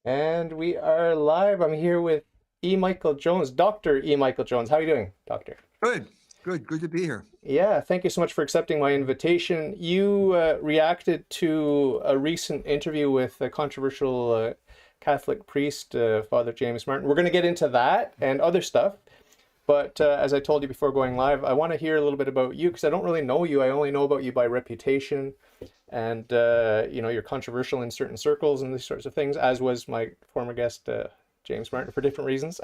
And we are live. I'm here with E. Michael Jones, Dr. E. Michael Jones. How are you doing, Doctor? Good, good to be here. Yeah, thank you so much for accepting my invitation. You reacted to a recent interview with a controversial Catholic priest, Father James Martin. We're going to get into that and other stuff. But as I told you before going live, I want to hear a little bit about you because I don't really know you. I only know about you by reputation. And you're controversial in certain circles and these sorts of things, as was my former guest James Martin for different reasons.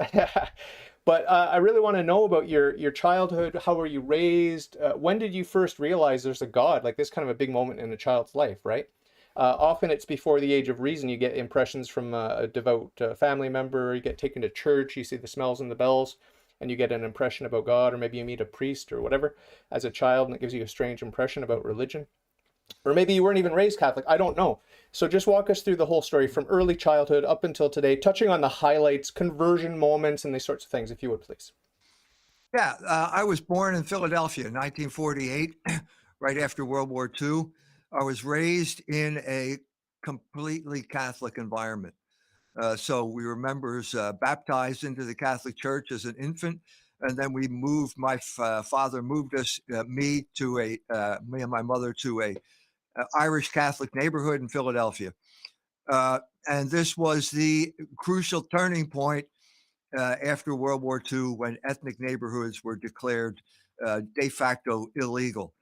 But I really want to know about your childhood. How were you raised? When did you first realize there's a God? Like, this kind of a big moment in a child's life, right? Often it's before the age of reason. You get impressions from a devout family member. You get taken to church. You see the smells and the bells, and you get an impression about God, or maybe you meet a priest or whatever as a child, and it gives you a strange impression about religion. Or maybe you weren't even raised Catholic. I don't know. So just walk us through the whole story from early childhood up until today, touching on the highlights, conversion moments, and these sorts of things, if you would, please. Yeah, I was born in Philadelphia in 1948, right after World War II. I was raised in a completely Catholic environment. So we were members baptized into the Catholic Church as an infant. And then we moved, father moved me and my mother to a Irish Catholic neighborhood in Philadelphia. And this was the crucial turning point after World War II when ethnic neighborhoods were declared de facto illegal.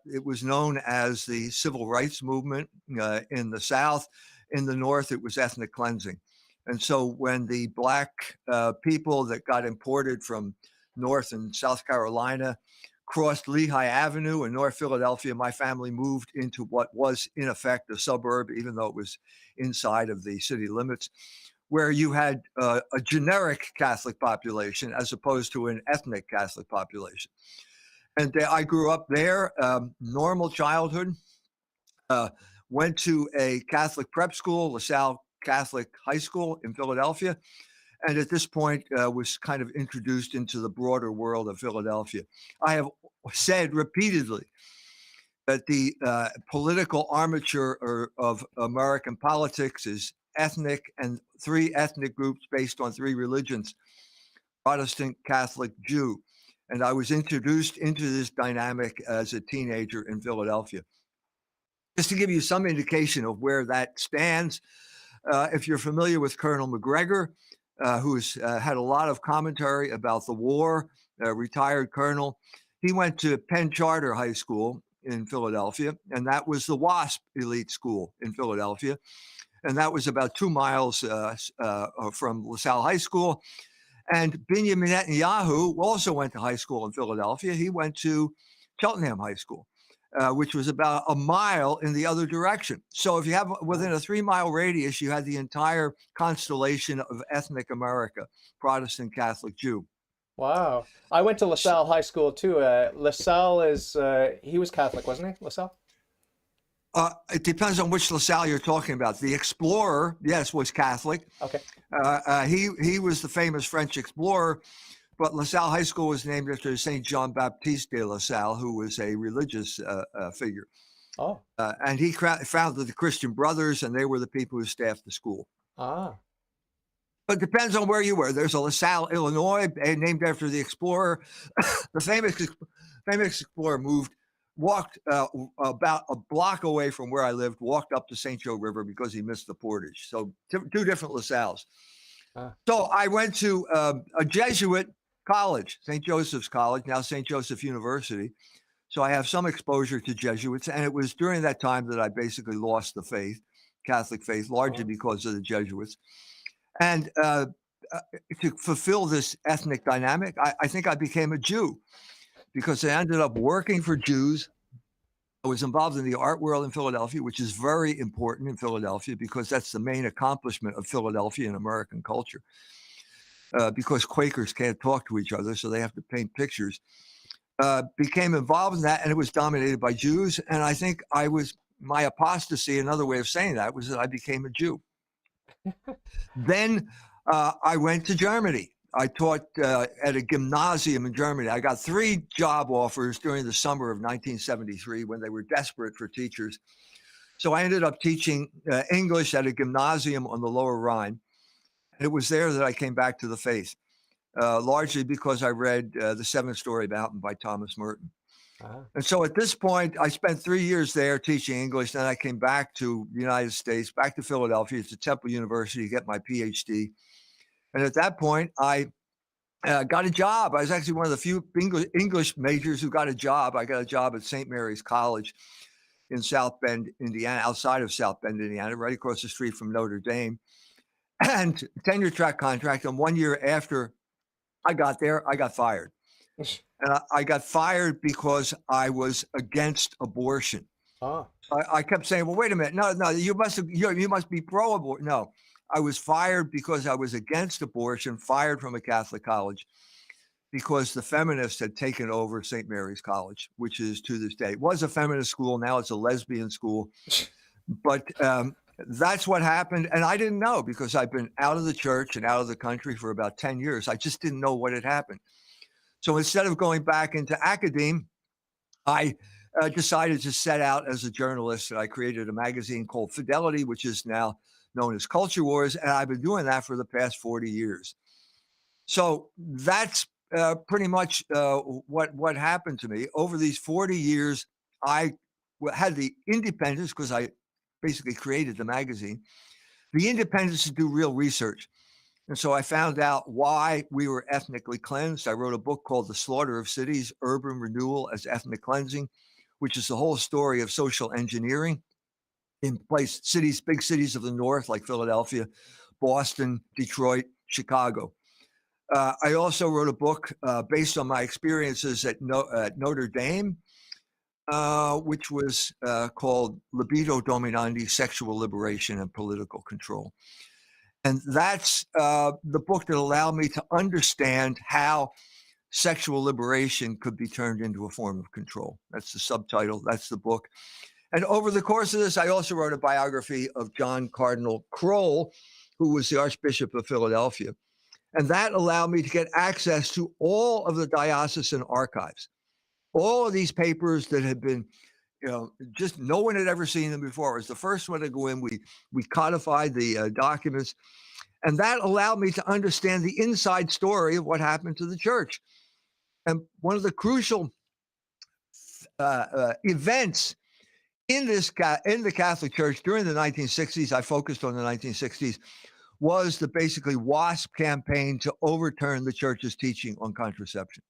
It was known as the Civil Rights Movement in the South. In the North, it was ethnic cleansing. And so when the Black people that got imported from North and South Carolina crossed Lehigh Avenue in North Philadelphia, my family moved into what was, in effect, a suburb, even though it was inside of the city limits, where you had a generic Catholic population as opposed to an ethnic Catholic population. And I grew up there, normal childhood, uh, went to a Catholic prep school, LaSalle Catholic High School in Philadelphia. And at this point, was kind of introduced into the broader world of Philadelphia. I have said repeatedly that the political armature of American politics is ethnic and three ethnic groups based on three religions: Protestant, Catholic, Jew. And I was introduced into this dynamic as a teenager in Philadelphia. Just to give you some indication of where that stands, if you're familiar with Colonel McGregor, who's had a lot of commentary about the war, retired colonel, he went to Penn Charter High School in Philadelphia, and that was the WASP elite school in Philadelphia. And that was about 2 miles from LaSalle High School. And Benjamin Netanyahu also went to high school in Philadelphia. He went to Cheltenham High School, which was about a mile in the other direction. So if you have within a 3 mile radius, you had the entire constellation of ethnic America: Protestant, Catholic, Jew. Wow. I went to So, LaSalle High School too. LaSalle is, he was Catholic, wasn't he? LaSalle? it depends on which LaSalle you're talking about. The explorer, yes, was Catholic. Okay. He was the famous French explorer, but LaSalle High School was named after Saint Jean Baptiste de LaSalle, who was a religious figure. Oh, And he founded the Christian Brothers, and they were the people who staffed the school. ah. But it depends on where you were. There's a LaSalle, Illinois, named after the explorer. The famous explorer walked about a block away from where I lived, walked up the St. Joe River because he missed the portage. So two different LaSalles. Ah. So I went to a Jesuit college, St. Joseph's College, now St. Joseph University. So I have some exposure to Jesuits, and it was during that time that I basically lost the faith, Catholic faith, largely Oh. because of the Jesuits. And to fulfill this ethnic dynamic, I think I became a Jew because I ended up working for Jews. I was involved in the art world in Philadelphia, which is very important in Philadelphia because that's the main accomplishment of Philadelphia in American culture. Because Quakers can't talk to each other, so they have to paint pictures. Became involved in that, and it was dominated by Jews. And I think my apostasy, another way of saying that, was that I became a Jew. Then I went to Germany. I taught at a gymnasium in Germany. I got 3 job offers during the summer of 1973 when they were desperate for teachers. So I ended up teaching English at a gymnasium on the Lower Rhine. And it was there that I came back to the faith, largely because I read The Seven Story Mountain by Thomas Merton. Ah. And so at this point, I spent 3 years there teaching English. Then I came back to the United States, back to Philadelphia to Temple University to get my PhD. And at that point, I got a job. I was actually one of the few English majors who got a job. I got a job at St. Mary's College in South Bend, Indiana, outside of South Bend, Indiana, right across the street from Notre Dame. And tenure track contract. And 1 year after I got there, I got fired. And I got fired because I was against abortion. Ah. I kept saying, well, wait a minute. No, you must be pro-abortion. No, I was fired because I was against abortion, fired from a Catholic college because the feminists had taken over St. Mary's College, which is to this day. It was a feminist school. Now it's a lesbian school. But that's what happened. And I didn't know because I've been out of the church and out of the country for about 10 years. I just didn't know what had happened. So instead of going back into academe, I decided to set out as a journalist. And I created a magazine called Fidelity, which is now known as Culture Wars. And I've been doing that for the past 40 years. So that's pretty much what happened to me. Over these 40 years, I had the independence, because I basically created the magazine, the independence to do real research. And so I found out why we were ethnically cleansed. I wrote a book called The Slaughter of Cities, Urban Renewal as Ethnic Cleansing, which is the whole story of social engineering in cities, big cities of the North, like Philadelphia, Boston, Detroit, Chicago. I also wrote a book based on my experiences at Notre Dame, which was called Libido Dominandi, Sexual Liberation and Political Control. And that's the book that allowed me to understand how sexual liberation could be turned into a form of control. That's the subtitle. That's the book. And over the course of this, I also wrote a biography of John Cardinal Kroll, who was the Archbishop of Philadelphia. And that allowed me to get access to all of the diocesan archives, all of these papers that had been, just no one had ever seen them before. It was the first one to go in. We codified the documents, and that allowed me to understand the inside story of what happened to the church. And one of the crucial events in the Catholic Church during the 1960s, I focused on the 1960s, was the basically WASP campaign to overturn the church's teaching on contraception.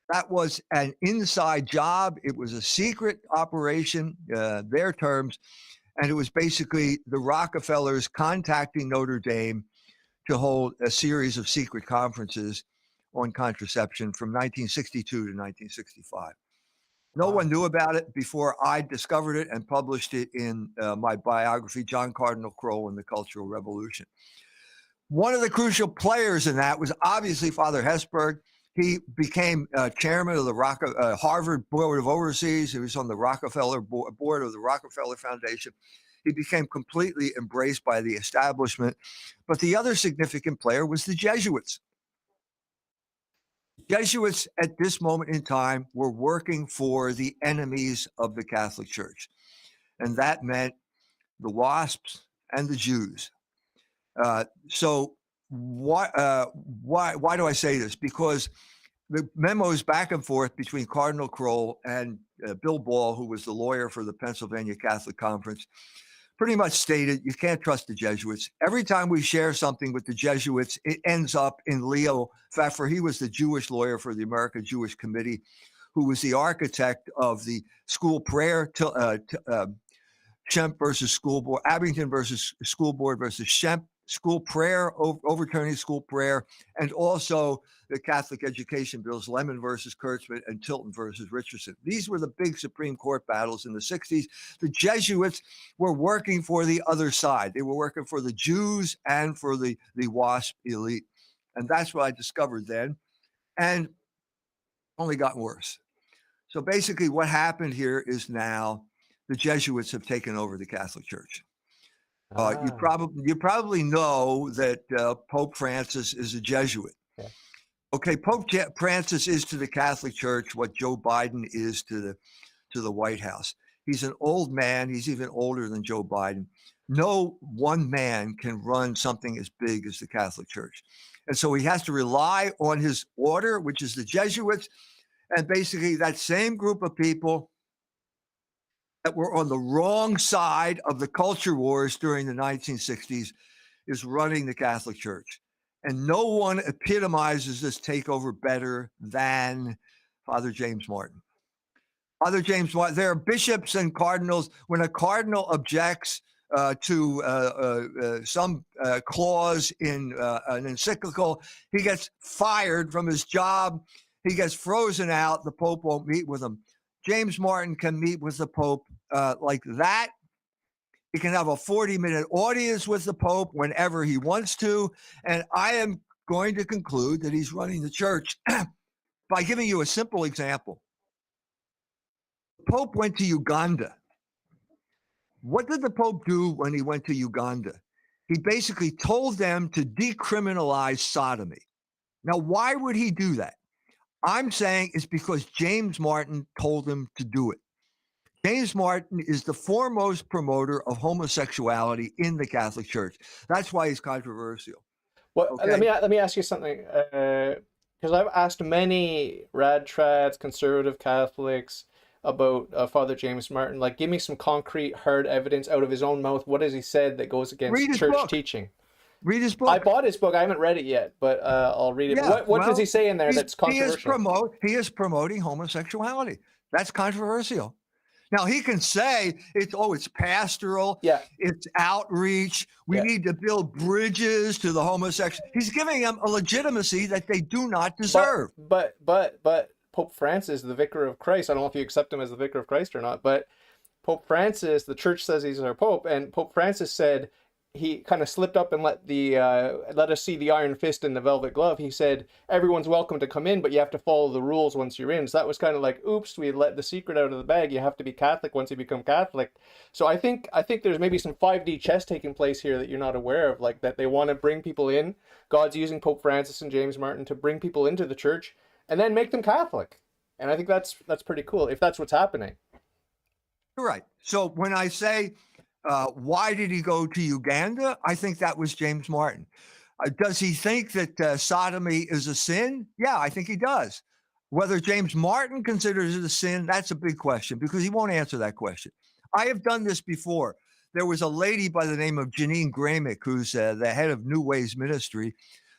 That was an inside job. It was a secret operation, their terms, and it was basically the Rockefellers contacting Notre Dame to hold a series of secret conferences on contraception from 1962 to 1965. No one knew about it before I discovered it and published it in my biography, John Cardinal Kroll and the Cultural Revolution. One of the crucial players in that was obviously Father Hesburgh. He became chairman of the Harvard Board of Overseers. He was on the Rockefeller board of the Rockefeller Foundation. He became completely embraced by the establishment. But the other significant player was the Jesuits. Jesuits at this moment in time were working for the enemies of the Catholic Church. And that meant the WASPs and the Jews. So why do I say this? Because the memos back and forth between Cardinal Kroll and Bill Ball, who was the lawyer for the Pennsylvania Catholic Conference, pretty much stated you can't trust the Jesuits. Every time we share something with the Jesuits, it ends up in Leo Pfeffer. He was the Jewish lawyer for the American Jewish Committee, who was the architect of the school prayer, Schempp versus school board, Abington versus school board versus Schempp, school prayer, overturning school prayer, and also the Catholic education bills, Lemon versus Kurtzman and Tilton versus Richardson. These were the big Supreme Court battles in the 60s. The Jesuits were working for the other side. They were working for the Jews and for the WASP elite. And that's what I discovered then. And only gotten worse. So basically what happened here is now the Jesuits have taken over the Catholic Church. You probably know that Pope Francis is a Jesuit. Yeah. Okay, Pope Francis is to the Catholic Church what Joe Biden is to the White House. He's an old man. He's even older than Joe Biden. No one man can run something as big as the Catholic Church. And so he has to rely on his order, which is the Jesuits. And basically, that same group of people that were on the wrong side of the culture wars during the 1960s is running the Catholic Church. And no one epitomizes this takeover better than Father James Martin. Father James Martin, there are bishops and cardinals. When a cardinal objects to some clause in an encyclical, he gets fired from his job. He gets frozen out. The Pope won't meet with him. James Martin can meet with the Pope like that. He can have a 40-minute audience with the Pope whenever he wants to. And I am going to conclude that he's running the church by giving you a simple example. The Pope went to Uganda. What did the Pope do when he went to Uganda? He basically told them to decriminalize sodomy. Now, why would he do that? I'm saying it's because James Martin told him to do it. James Martin is the foremost promoter of homosexuality in the Catholic Church. That's why he's controversial. Well, Okay? let me ask you something, because I've asked many rad trads, conservative Catholics about Father James Martin. Like, give me some concrete, hard evidence out of his own mouth. What has he said that goes against church book. teaching? Read his book. I bought his book. I haven't read it yet, but I'll read it. Yeah, What does he say in there that's controversial? He is promoting homosexuality. That's controversial. Now he can say it's pastoral, Yeah, it's outreach. We need to build bridges to the homosexual. He's giving them a legitimacy that they do not deserve. But Pope Francis, the Vicar of Christ, I don't know if you accept him as the Vicar of Christ or not, but Pope Francis, the church says he's our Pope, and Pope Francis said he kind of slipped up and let us see the iron fist in the velvet glove. He said everyone's welcome to come in, but you have to follow the rules once you're in. So that was kind of like, oops, we let the secret out of the bag. You have to be Catholic once you become Catholic. So I think there's maybe some 5D chess taking place here that you're not aware of, like that they want to bring people in. God's using Pope Francis and James Martin to bring people into the church and then make them Catholic. And I think that's pretty cool if that's what's happening. You're right. So when I say, why did he go to Uganda? I think that was James Martin. Does he think that sodomy is a sin? Yeah, I think he does. Whether James Martin considers it a sin, that's a big question because he won't answer that question. I have done this before. There was a lady by the name of Janine Gramick, who's the head of New Ways Ministry,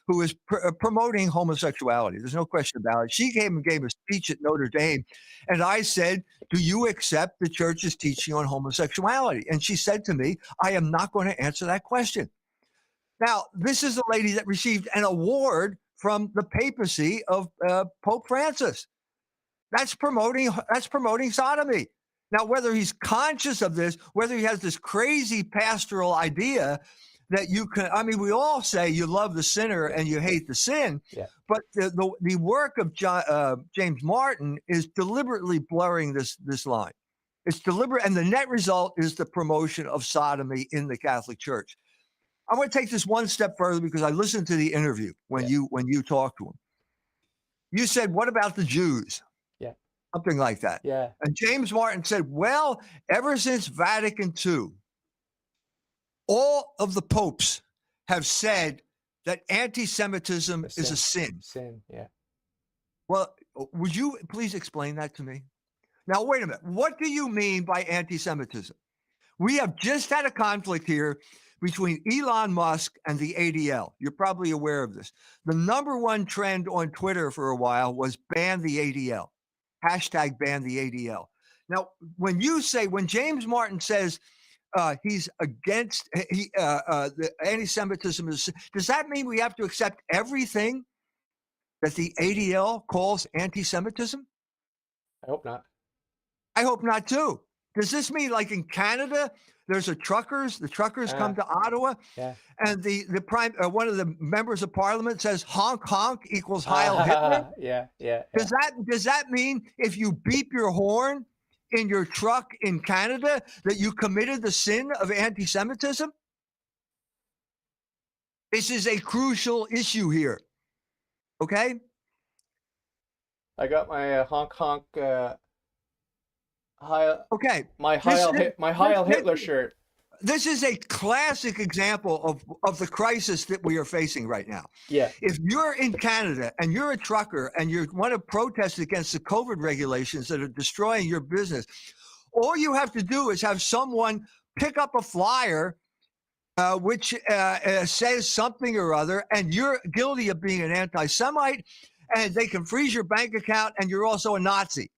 who is promoting homosexuality. There's no question about it. She came and gave a speech at Notre Dame, and I said, do you accept the church's teaching on homosexuality? And she said to me, I am not going to answer that question. Now, this is a lady that received an award from the papacy of Pope Francis. That's promoting sodomy. Now, whether he's conscious of this, whether he has this crazy pastoral idea that you can, I mean, we all say you love the sinner and you hate the sin, but the work of James Martin is deliberately blurring this line. It's deliberate, and the net result is the promotion of sodomy in the Catholic Church. I'm going to take this one step further because I listened to the interview when you talked to him. You said, what about the Jews? Yeah. Something like that. Yeah. And James Martin said, well, ever since Vatican II, all of the popes have said that anti-Semitism is a sin. Sin, yeah. Well, would you please explain that to me? Now, wait a minute. What do you mean by anti-Semitism? We have just had a conflict here between Elon Musk and the ADL. You're probably aware of this. The number one trend on Twitter for a while was ban the ADL. Hashtag ban the ADL. Now, when James Martin says he's against the anti-Semitism, does that mean we have to accept everything that the ADL calls anti-Semitism? I hope not. I hope not too. Does this mean, like in Canada, there's the truckers come to Ottawa, and the one of the members of parliament says honk honk equals Heil Hitler? Yeah. Does that mean if you beep your horn in your truck in Canada that you committed the sin of anti-Semitism? This is a crucial issue here. Okay? I got my honk honk Heil, Okay, my this Heil, my this, Heil this, Hitler shirt. this is a classic example of the crisis that we are facing right now. Yeah. If you're in Canada and you're a trucker and you want to protest against the COVID regulations that are destroying your business, all you have to do is have someone pick up a flyer which says something or other, and you're guilty of being an anti-Semite, and they can freeze your bank account, and you're also a Nazi.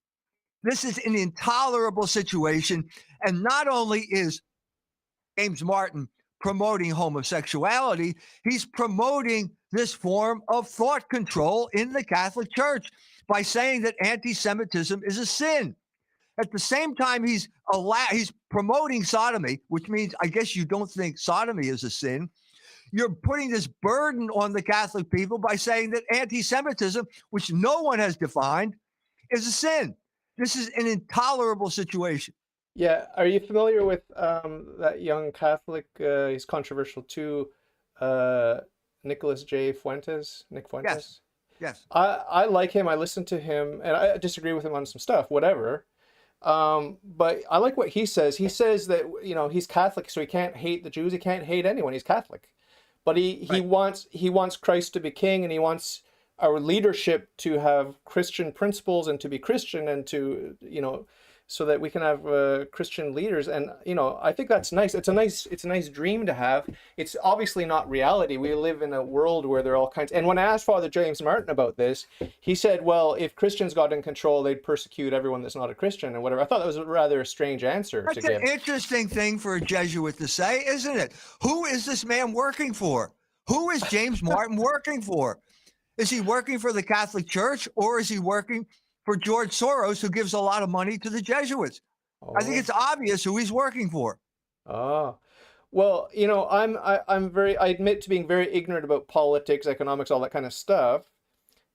This is an intolerable situation. And not only is James Martin promoting homosexuality, he's promoting this form of thought control in the Catholic Church by saying that anti-Semitism is a sin. At the same time, he's promoting sodomy, which means I guess you don't think sodomy is a sin. You're putting this burden on the Catholic people by saying that anti-Semitism, which no one has defined, is a sin. This is an intolerable situation. Yeah. Are you familiar with that young Catholic? He's controversial too. Uh, Nicholas J. Fuentes, Nick Yes, Fuentes. yes. I like him. I listen to him, and I disagree with him on some stuff, whatever. But I like what he says. He says that, he's Catholic, so he can't hate the Jews. He can't hate anyone. He's Catholic, but Right. he wants Christ to be king, and he wants our leadership to have Christian principles and to be Christian and to, so that we can have Christian leaders. And I think that's nice. It's a nice dream to have. It's obviously not reality. We live in a world where there are all kinds. And when I asked Father James Martin about this, he said, well, if Christians got in control, they'd persecute everyone that's not a Christian and whatever. I thought that was a rather strange answer to That's an give. interesting thing for a Jesuit to say, isn't it? Who is this man working for? Who is James Martin working for? Is he working for the Catholic Church, or is he working for George Soros, who gives a lot of money to the Jesuits? I think Oh, it's obvious who he's working for. oh. Well, I admit to being very ignorant about politics, economics, all that kind of stuff.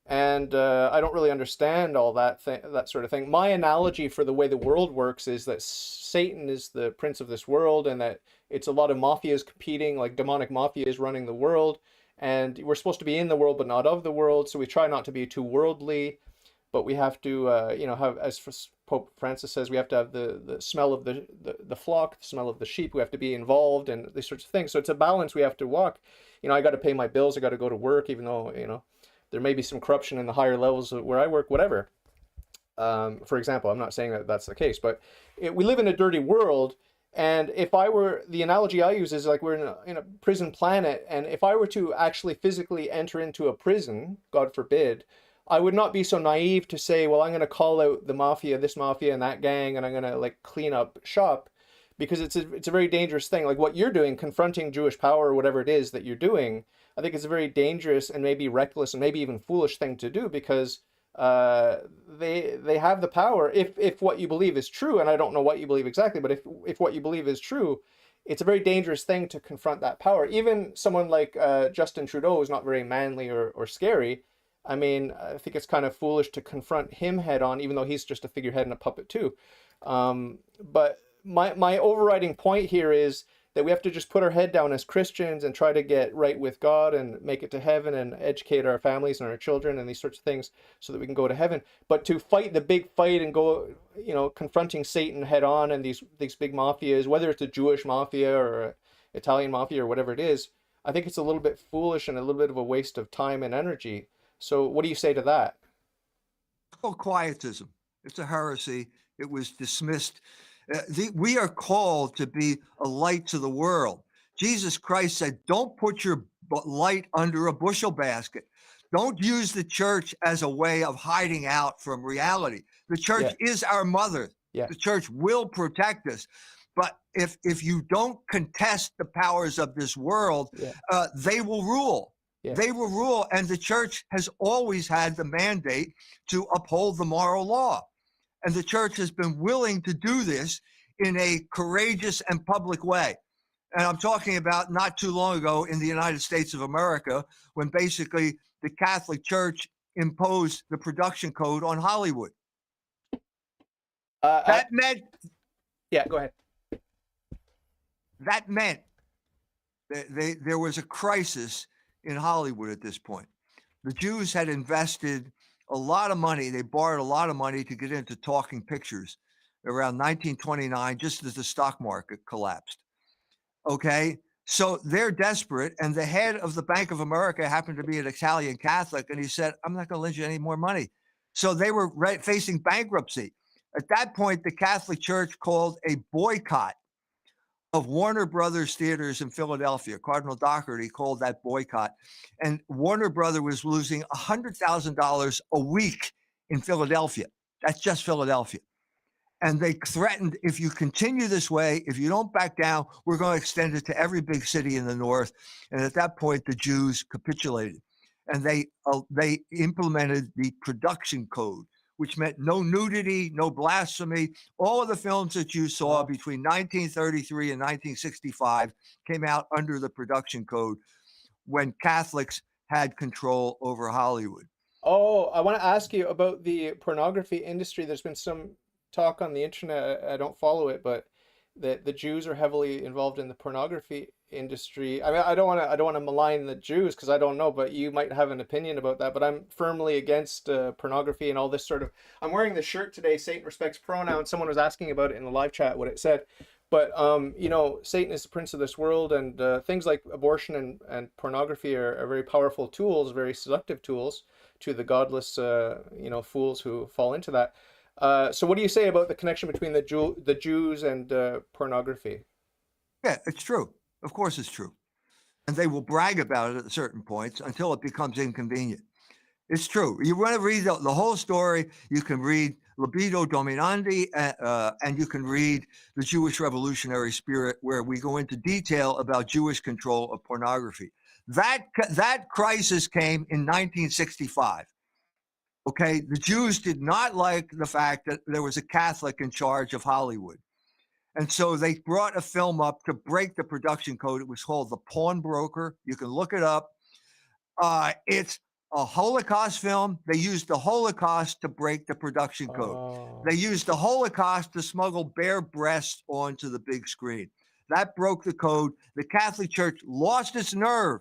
And I don't really understand all that sort of thing. My analogy for the way the world works is that Satan is the prince of this world, and that it's a lot of mafias competing, like demonic mafias running the world. And we're supposed to be in the world, but not of the world. So we try not to be too worldly, but we have to, have, as Pope Francis says, we have to have the smell of the flock, the smell of the sheep. We have to be involved and these sorts of things. So it's a balance we have to walk. I got to pay my bills. I got to go to work, even though, there may be some corruption in the higher levels where I work, whatever. For example, I'm not saying that that's the case, but we live in a dirty world. And the analogy I use is like we're in a prison planet. And if I were to actually physically enter into a prison, God forbid, I would not be so naive to say, well, I'm going to call out the mafia, this mafia and that gang, and I'm going to like clean up shop, because it's a very dangerous thing. Like what you're doing, confronting Jewish power or whatever it is that you're doing, I think it's a very dangerous and maybe reckless and maybe even foolish thing to do, because they have the power. If what you believe is true, and I don't know what you believe exactly, but if what you believe is true, it's a very dangerous thing to confront that power. Even someone like Justin Trudeau is not very manly or scary. I mean, I think it's kind of foolish to confront him head on, even though he's just a figurehead and a puppet too. But my overriding point here is that we have to just put our head down as Christians and try to get right with God and make it to heaven and educate our families and our children and these sorts of things so that we can go to heaven. But to fight the big fight and go, confronting Satan head on and these big mafias, whether it's a Jewish mafia or a Italian mafia or whatever it is, I think it's a little bit foolish and a little bit of a waste of time and energy. So what do you say to that? It's called quietism. It's a heresy. It was dismissed. We are called to be a light to the world. Jesus Christ said, don't put your light under a bushel basket. Don't use the church as a way of hiding out from reality. The church Yeah, is our mother. yeah, The church will protect us. But if you don't contest the powers of this world, yeah, they will rule. yeah. They will rule. And the church has always had the mandate to uphold the moral law. And the church has been willing to do this in a courageous and public way. And I'm talking about not too long ago in the United States of America, when basically the Catholic Church imposed the production code on Hollywood. Uh, I, That meant yeah, go ahead. that meant there was a crisis in Hollywood at this point. The Jews had invested a lot of money. They borrowed a lot of money to get into talking pictures. around 1929, just as the stock market collapsed. Okay. So they're desperate. And the head of the Bank of America happened to be an Italian Catholic. And he said, I'm not going to lend you any more money. So they were facing bankruptcy. At that point, the Catholic Church called a boycott of Warner Brothers theaters in Philadelphia. Cardinal Doherty called that boycott. And Warner Brothers was losing $100,000 a week in Philadelphia. That's just Philadelphia. And they threatened, if you continue this way, if you don't back down, we're going to extend it to every big city in the north. And at that point, the Jews capitulated, and they implemented the production code, which meant no nudity, no blasphemy. All of the films that you saw between 1933 and 1965 came out under the production code when Catholics had control over Hollywood. Oh, I want to ask you about the pornography industry. There's been some talk on the internet. I don't follow it, but the Jews are heavily involved in the pornography industry. I mean, I don't want to malign the Jews because I don't know, but you might have an opinion about that. But I'm firmly against pornography and all this sort of. I'm wearing the shirt today. Satan respects pronouns. Someone was asking about it in the live chat what it said. But you know, Satan is the prince of this world, and things like abortion and pornography are very powerful tools, very seductive tools to the godless, you know, fools who fall into that. So what do you say about the connection between the Jews and pornography? Yeah, it's true. Of course it's true. And they will brag about it at certain points until it becomes inconvenient. It's true. You want to read the whole story, you can read Libido Dominandi, and you can read The Jewish Revolutionary Spirit, where we go into detail about Jewish control of pornography. That crisis came in 1965. Okay, the Jews did not like the fact that there was a Catholic in charge of Hollywood. And so they brought a film up to break the production code. It was called The Pawnbroker. You can look it up. It's a Holocaust film. They used the Holocaust to break the production code. Oh. They used the Holocaust to smuggle bare breasts onto the big screen. That broke the code. The Catholic Church lost its nerve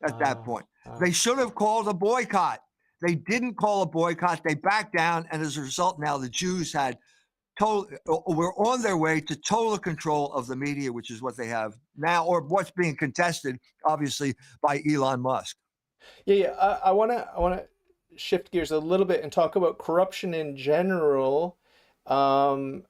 at that point. They should have called a boycott. They didn't call a boycott. They backed down. And as a result, now the Jews were on their way to total control of the media, which is what they have now, or what's being contested, obviously, by Elon Musk. Yeah. I wanna shift gears a little bit and talk about corruption in general, and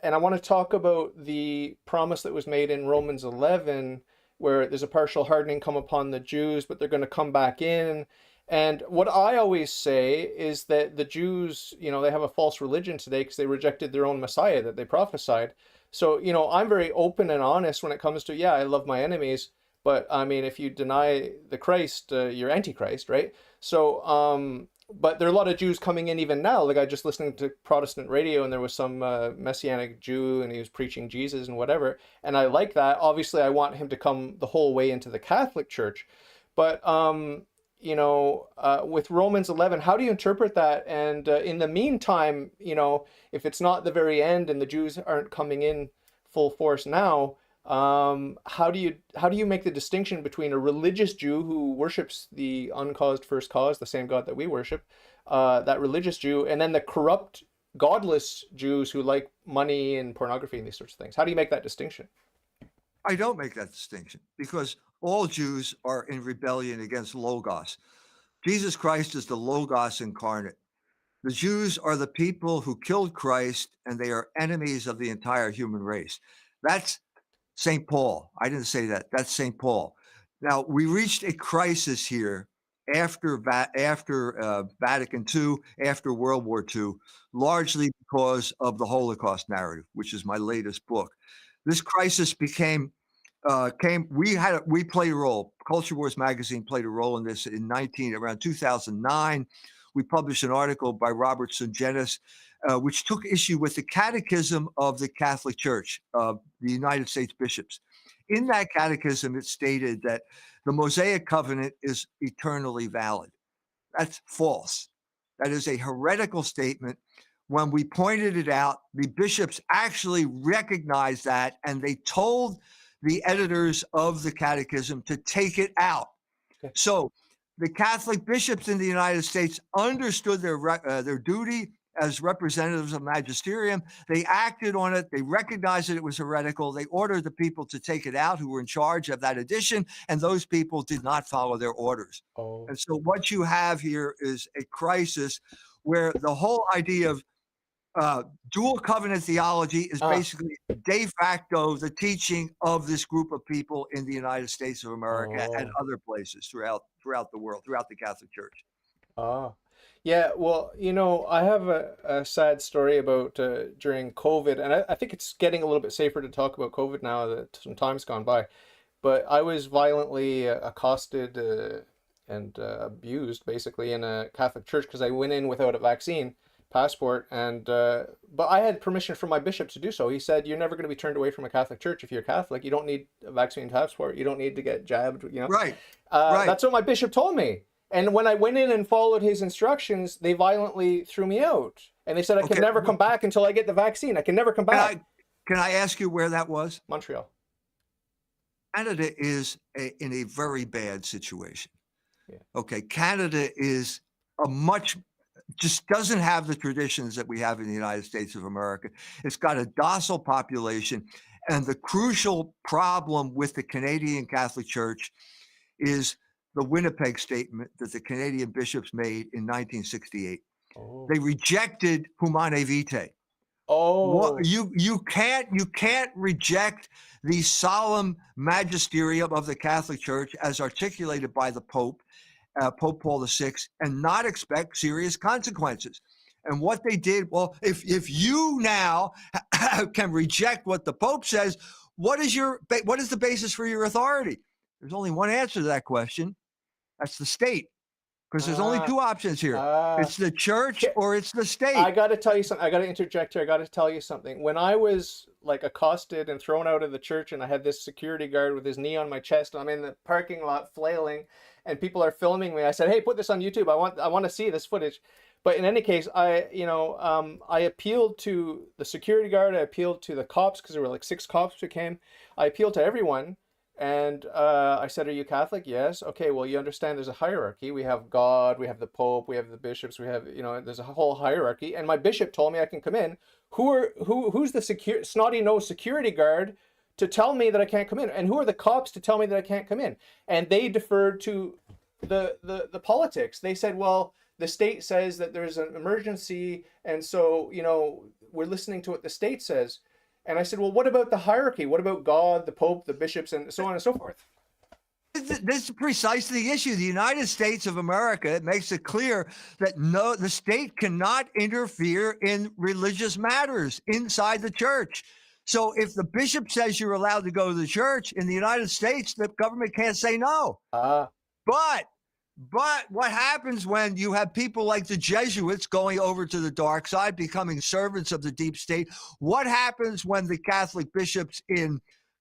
I want to talk about the promise that was made in Romans 11, where there's a partial hardening come upon the Jews, but they're going to come back in. And what I always say is that the Jews, you know, they have a false religion today because they rejected their own Messiah that they prophesied. So, you know, I'm very open and honest when it comes to, yeah, I love my enemies, but I mean, if you deny the Christ, you're Antichrist, right? So, but there are a lot of Jews coming in even now. Like I just listening to Protestant radio, and there was some Messianic Jew, and he was preaching Jesus and whatever. And I like that. Obviously, I want him to come the whole way into the Catholic Church. But you know, with Romans 11, how do you interpret that? And in the meantime, you know, if it's not the very end and the Jews aren't coming in full force now, how do you make the distinction between a religious Jew who worships the uncaused first cause, the same God that we worship, that religious Jew, and then the corrupt, godless Jews who like money and pornography and these sorts of things? How do you make that distinction? I don't make that distinction because all Jews are in rebellion against Logos. Jesus Christ is the Logos incarnate. The Jews are the people who killed Christ, and they are enemies of the entire human race. That's St. Paul. I didn't say that. That's St. Paul. Now, we reached a crisis here after Vatican II, after World War II, largely because of the Holocaust narrative, which is my latest book. This crisis we played a role. Culture Wars magazine played a role in this around 2009. We published an article by Robert Sungenis, which took issue with the Catechism of the Catholic Church of the United States bishops. In that catechism, it stated that the Mosaic covenant is eternally valid. That's false. That is a heretical statement. When we pointed it out, the bishops actually recognized that, and they told the editors of the catechism to take it out. Okay. So the Catholic bishops in the United States understood their duty as representatives of magisterium. They acted on it. They recognized that it was heretical. They ordered the people to take it out who were in charge of that edition, and those people did not follow their orders. Oh. And so what you have here is a crisis where the whole idea of dual covenant theology is Ah. basically de facto the teaching of this group of people in the United States of America and Oh. other places throughout the world, throughout the Catholic Church. Ah. Yeah, well, I have a sad story about during COVID, and I think it's getting a little bit safer to talk about COVID now that some time's gone by. But I was violently accosted and abused basically in a Catholic church because I went in without a vaccine passport, and but I had permission from my bishop to do so. He said, "You're never going to be turned away from a Catholic church if you're Catholic. You don't need a vaccine passport. You don't need to get jabbed." Right, right. That's what my bishop told me. And when I went in and followed his instructions, they violently threw me out, and they said I can Okay. never come back until I get the vaccine. I can never come Can back. can I ask you where that was? Montreal. Canada is in a very bad situation. Yeah. Okay, Canada is just doesn't have the traditions that we have in the United States of America. It's got a docile population, and the crucial problem with the Canadian Catholic Church is the Winnipeg Statement that the Canadian bishops made in 1968. Oh. They rejected Humane Vitae. Oh. You can't reject the solemn magisterium of the Catholic Church as articulated by the Pope, Pope Paul VI, and not expect serious consequences. And what they did, well, if you now can reject what the Pope says, what is the basis for your authority? There's only one answer to that question. That's the state. Because there's only two options here. It's the church or it's the state. I got to tell you something. I got to interject here. I got to tell you something. When I was like accosted and thrown out of the church, and I had this security guard with his knee on my chest, and I'm in the parking lot flailing, and people are filming me, I said, "Hey, put this on YouTube. I want to see this footage." But in any case, I appealed to the security guard. I appealed to the cops because there were like 6 cops who came. I appealed to everyone. And I said, "Are you Catholic?" "Yes." "Okay, well, you understand there's a hierarchy. We have God, we have the Pope, we have the bishops, we have, there's a whole hierarchy." And my bishop told me I can come in. Who's the snotty-nosed security guard to tell me that I can't come in? And who are the cops to tell me that I can't come in? And they deferred to the politics. They said, "Well, the state says that there's an emergency, and so, we're listening to what the state says." And I said, "Well, what about the hierarchy? What about God, the Pope, the bishops, and so on and so forth?" This is precisely the issue. The United States of America makes it clear that the state cannot interfere in religious matters inside the church. So if the bishop says you're allowed to go to the church in the United States, the government can't say no. But what happens when you have people like the Jesuits going over to the dark side, becoming servants of the deep state? What happens when the Catholic bishops in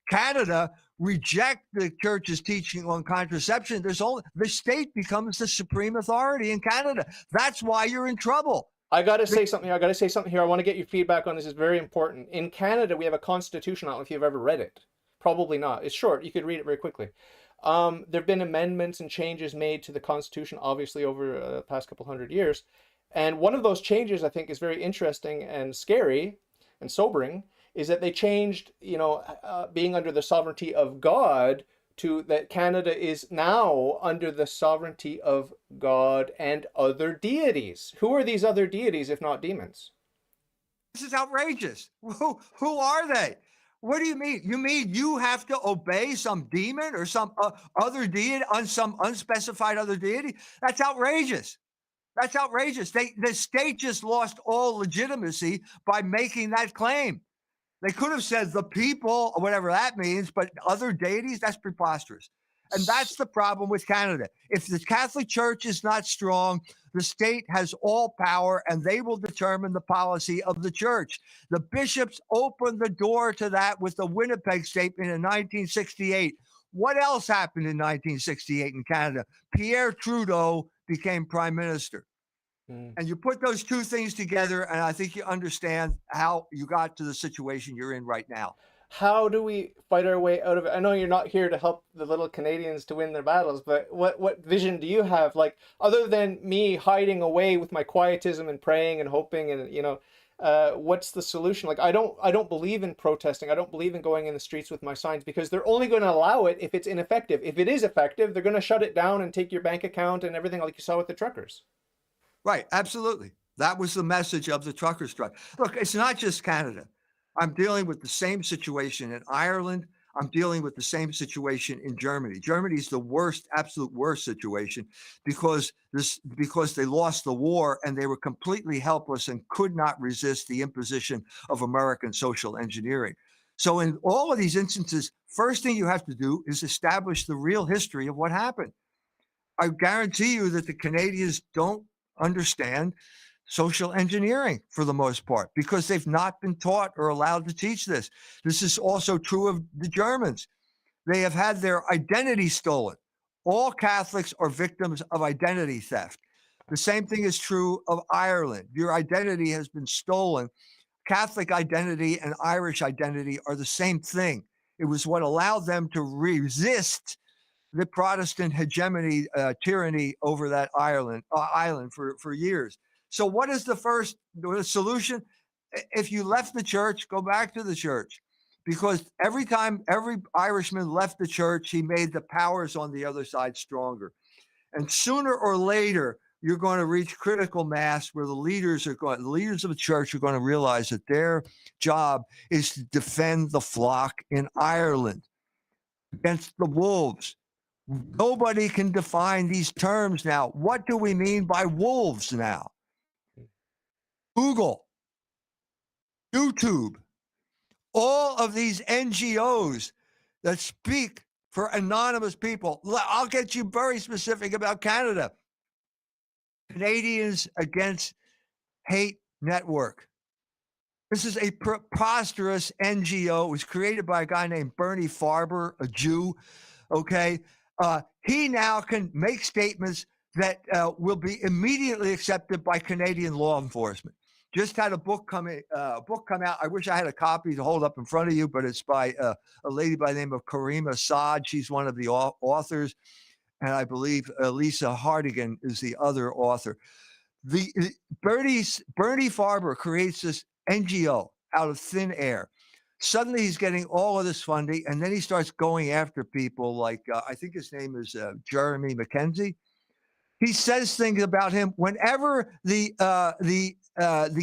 Canada reject the church's teaching on contraception? The state becomes the supreme authority in Canada. That's why you're in trouble. I got to say something here. I want to get your feedback on this. It's very important. In Canada, we have a constitution. I don't know if you've ever read it. Probably not. It's short. You could read it very quickly. There have been amendments and changes made to the Constitution, obviously, over the past couple hundred years. And one of those changes, I think, is very interesting and scary and sobering, is that they changed, being under the sovereignty of God to that Canada is now under the sovereignty of God and other deities. Who are these other deities if not demons? This is outrageous. Who are they? What do you mean? You mean you have to obey some demon or some other deity, some unspecified other deity? That's outrageous. That's outrageous. The state just lost all legitimacy by making that claim. They could have said the people, or whatever that means, but other deities, that's preposterous. And that's the problem with Canada. If the Catholic Church is not strong, the state has all power and they will determine the policy of the church. The bishops opened the door to that with the Winnipeg Statement in 1968. What else happened in 1968 in Canada? Pierre Trudeau became prime minister. And you put those two things together, and I think you understand how you got to the situation you're in right now. how do we fight our way out of it? I know you're not here to help the little Canadians to win their battles, but what vision do you have? Like, other than me hiding away with my quietism and praying and hoping, and what's the solution? Like, I don't believe in protesting. I don't believe in going in the streets with my signs, because they're only going to allow it if it's ineffective. If it is effective, they're going to shut it down and take your bank account and everything, like you saw with the truckers. Right, absolutely. That was the message of the trucker strike. Look, it's not just Canada. I'm dealing with the same situation in Ireland. I'm dealing with the same situation in Germany. Germany is the worst, absolute worst situation because they lost the war and they were completely helpless and could not resist the imposition of American social engineering. So in all of these instances, first thing you have to do is establish the real history of what happened. I guarantee you that the Canadians don't understand social engineering for the most part because they've not been taught or allowed to teach this. This is also true of the Germans. They have had their identity stolen. All Catholics are victims of identity theft. The same thing is true of Ireland. Your identity has been stolen. Catholic identity and Irish identity are the same thing. It was what allowed them to resist the Protestant hegemony, tyranny over that island for years. So, what is the solution? If you left the church, go back to the church, because every time every Irishman left the church, he made the powers on the other side stronger. And sooner or later, you're going to reach critical mass where the leaders of the church are going to realize that their job is to defend the flock in Ireland against the wolves. Nobody can define these terms now. What do we mean by wolves now? Google, YouTube, all of these NGOs that speak for anonymous people. I'll get you very specific about Canada. Canadians Against Hate Network. This is a preposterous NGO. It was created by a guy named Bernie Farber, a Jew. Okay. He now can make statements that will be immediately accepted by Canadian law enforcement. Just had a book come out. I wish I had a copy to hold up in front of you, but it's by a lady by the name of Karima Saad. She's one of the authors, and I believe Lisa Hardigan is the other author. Bernie Farber creates this NGO out of thin air. Suddenly he's getting all of this funding, and then he starts going after people like I think his name is Jeremy McKenzie. He says things about him whenever the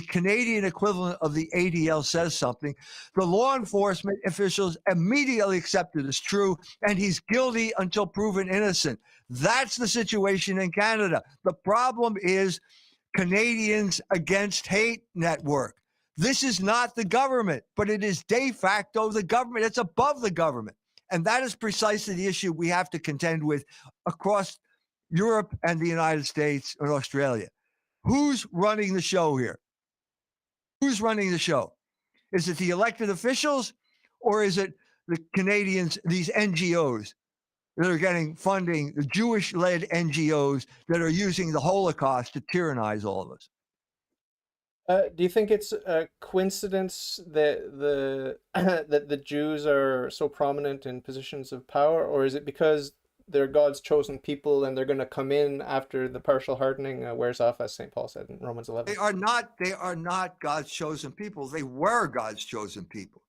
Canadian equivalent of the ADL says something, the law enforcement officials immediately accept it as true, and he's guilty until proven innocent. That's the situation in Canada. The problem is Canadians Against Hate Network. This is not the government, but it is de facto the government. It's above the government. And that is precisely the issue we have to contend with across Europe and the United States and Australia. Who's running the show here? Who's running the show? Is it the elected officials or is it the Canadians, these NGOs that are getting funding, the Jewish-led NGOs that are using the Holocaust to tyrannize all of us? Do you think it's a coincidence that that the Jews are so prominent in positions of power, or is it because they're God's chosen people and they're going to come in after the partial hardening wears off, as St. Paul said in Romans 11? They are not God's chosen people. They were God's chosen people.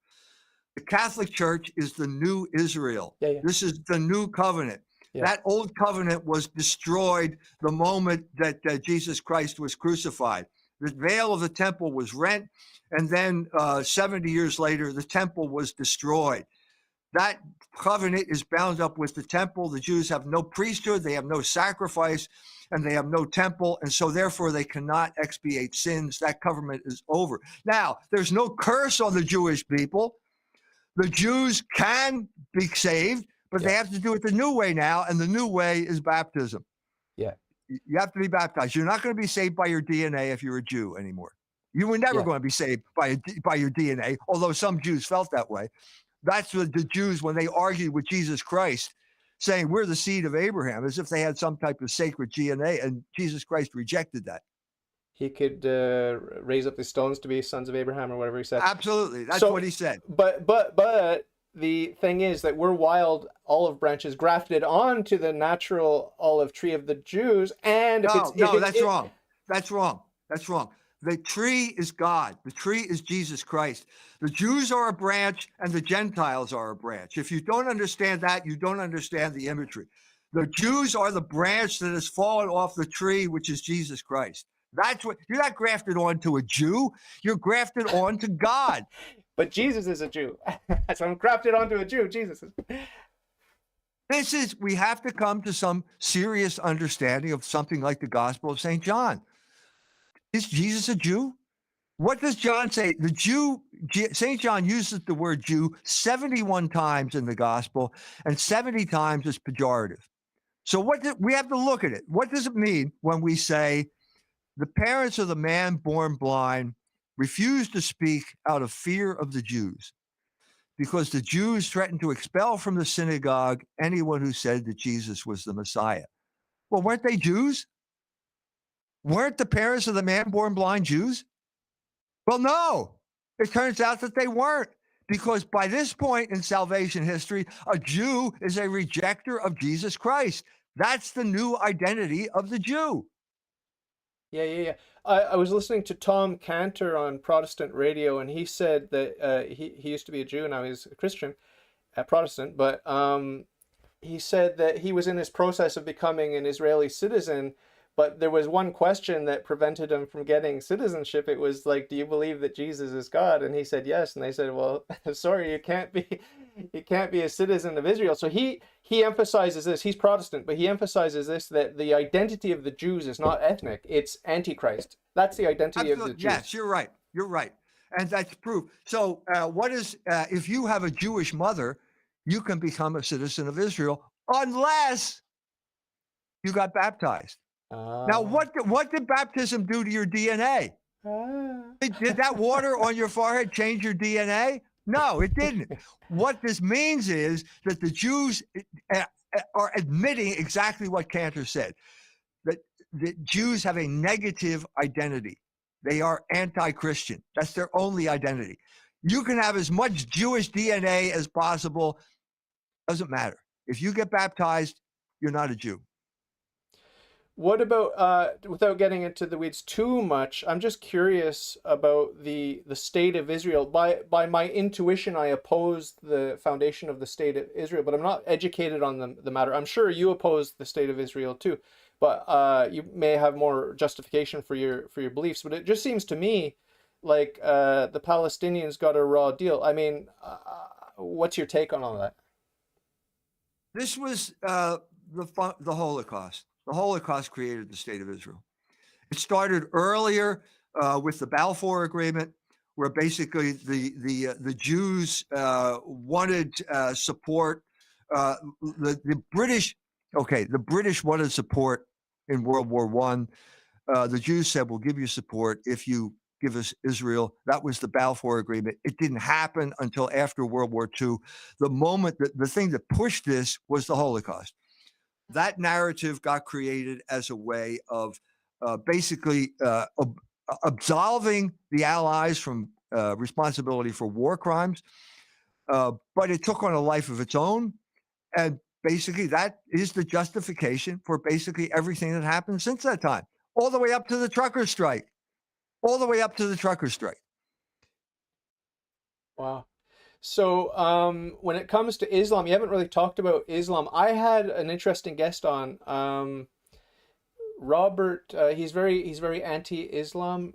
The Catholic Church is the new Israel. Yeah. This is the new covenant. Yeah. That old covenant was destroyed the moment that Jesus Christ was crucified. The veil of the temple was rent, and then 70 years later, the temple was destroyed. That covenant is bound up with the temple. The Jews have no priesthood, they have no sacrifice, and they have no temple, and so therefore they cannot expiate sins. That covenant is over. Now, there's no curse on the Jewish people. The Jews can be saved, but they have to do it the new way now, and the new way is baptism. Yeah. You have to be baptized. You're not going to be saved by your DNA if you're a Jew anymore. You were never going to be saved by your DNA, although some Jews felt that way. That's what the Jews, when they argued with Jesus Christ, saying we're the seed of Abraham, as if they had some type of sacred DNA, and Jesus Christ rejected that. he could raise up the stones to be sons of Abraham or whatever he said. Absolutely. That's So, what he said. but the thing is that we're wild olive branches grafted onto the natural olive tree of the Jews, and No, that's wrong. That's wrong. That's wrong. The tree is God. The tree is Jesus Christ. The Jews are a branch and the Gentiles are a branch. If you don't understand that, you don't understand the imagery. The Jews are the branch that has fallen off the tree, which is Jesus Christ. That's what you're not grafted onto a Jew, you're grafted onto God. But Jesus is a Jew. So I'm grafted onto a Jew. Jesus is. We have to come to some serious understanding of something like the Gospel of St. John. Is Jesus a Jew? What does John say? St. John uses the word Jew 71 times in the Gospel, and 70 times is pejorative. So we have to look at it. What does it mean when we say the parents of the man born blind refused to speak out of fear of the Jews, because the Jews threatened to expel from the synagogue anyone who said that Jesus was the Messiah? Well, weren't they Jews? Weren't the parents of the man born blind Jews? Well, no. It turns out that they weren't, because by this point in salvation history, a Jew is a rejecter of Jesus Christ. That's the new identity of the Jew. Yeah. I was listening to Tom Cantor on Protestant radio, and he said that he used to be a Jew, and now he's a Christian, a Protestant, but he said that he was in this process of becoming an Israeli citizen, but there was one question that prevented him from getting citizenship. It was like, do you believe that Jesus is God? And he said yes. And they said, well, sorry, you can't be a citizen of Israel. So he emphasizes this. He's Protestant, but he emphasizes this, that the identity of the Jews is not ethnic, it's Antichrist. That's the identity of the Jews. Yes, you're right. You're right. And that's proof. So if you have a Jewish mother, you can become a citizen of Israel unless you got baptized. Now, what did baptism do to your DNA? Did that water on your forehead change your DNA? No, it didn't. What this means is that the Jews are admitting exactly what Cantor said, that the Jews have a negative identity. They are anti-Christian. That's their only identity. You can have as much Jewish DNA as possible. Doesn't matter. If you get baptized, you're not a Jew. What about, without getting into the weeds too much, I'm just curious about the state of Israel. By my intuition, I oppose the foundation of the state of Israel, but I'm not educated on the matter. I'm sure you oppose the state of Israel too, but you may have more justification for your beliefs. But it just seems to me like the Palestinians got a raw deal. I mean, what's your take on all that? This was the Holocaust. The Holocaust created the state of Israel. It started earlier with the Balfour Agreement, where basically the Jews wanted support. The British wanted support in World War I. The Jews said, "We'll give you support if you give us Israel." That was the Balfour Agreement. It didn't happen until after World War II. The thing that pushed this was the Holocaust. That narrative got created as a way of basically absolving the Allies from responsibility for war crimes, but it took on a life of its own, and basically that is the justification for basically everything that happened since that time, all the way up to the trucker strike, Wow. So when it comes to Islam, you haven't really talked about Islam. I had an interesting guest on, Robert. He's very anti-Islam.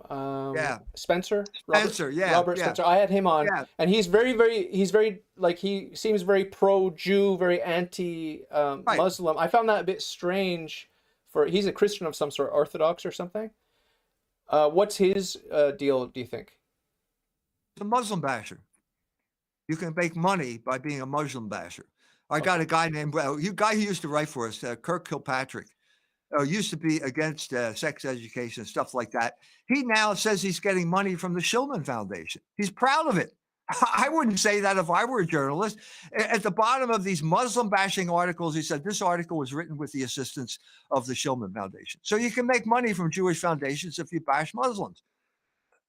Spencer. Robert Spencer. I had him on, and he's very like, he seems very pro-Jew, very anti-Muslim. I found that a bit strange. He's a Christian of some sort, Orthodox or something. What's his deal, do you think? He's a Muslim basher. You can make money by being a Muslim basher. I got a guy named, guy who used to write for us, Kirk Kilpatrick, used to be against sex education, stuff like that. He now says he's getting money from the Shillman Foundation. He's proud of it. I wouldn't say that if I were a journalist. At the bottom of these Muslim bashing articles, he said this article was written with the assistance of the Shillman Foundation. So you can make money from Jewish foundations if you bash Muslims.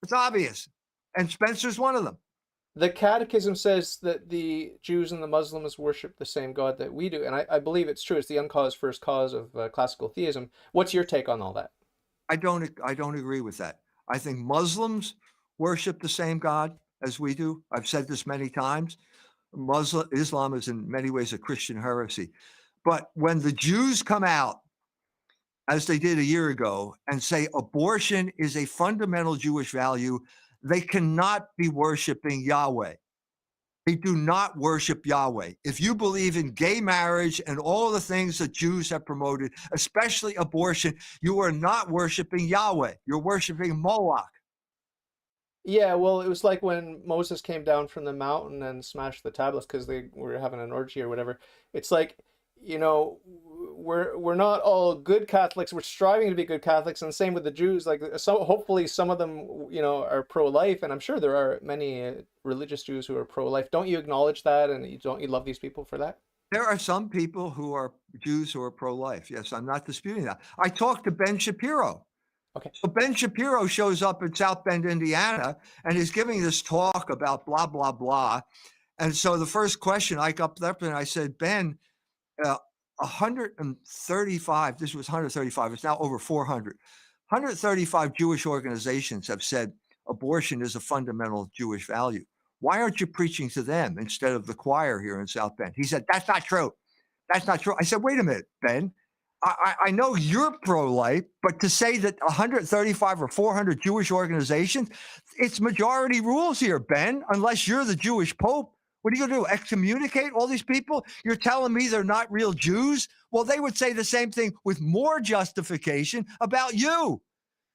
It's obvious. And Spencer's one of them. The Catechism says that the Jews and the Muslims worship the same God that we do, and I believe it's true. It's the uncaused first cause of classical theism. What's your take on all that? I don't agree with that. I think Muslims worship the same God as we do. I've said this many times. Islam is in many ways a Christian heresy. But when the Jews come out, as they did a year ago, and say abortion is a fundamental Jewish value, they cannot be worshiping Yahweh. They do not worship Yahweh. If you believe in gay marriage and all the things that Jews have promoted, especially abortion, you are not worshiping Yahweh. You're worshiping Moloch. Yeah, well, it was like when Moses came down from the mountain and smashed the tablets because they were having an orgy or whatever. It's like, we're not all good Catholics. We're striving to be good Catholics, and same with the Jews. Like, so hopefully some of them, are pro-life, and I'm sure there are many religious Jews who are pro-life. Don't you acknowledge that, and you love these people for that? There are some people who are Jews who are pro-life. Yes, I'm not disputing that. I talked to Ben Shapiro. Okay. So Ben Shapiro shows up in South Bend, Indiana, and he's giving this talk about blah, blah, blah. And so the first question I got up and I said, Ben, 135, this was 135, it's now over 400. 135 Jewish organizations have said abortion is a fundamental Jewish value. Why aren't you preaching to them instead of the choir here in South Bend? He said, that's not true. That's not true. I said, wait a minute, Ben. I know you're pro-life, but to say that 135 or 400 Jewish organizations, it's majority rules here, Ben, unless you're the Jewish Pope. What are you going to do? Excommunicate all these people? You're telling me they're not real Jews? Well, they would say the same thing with more justification about you.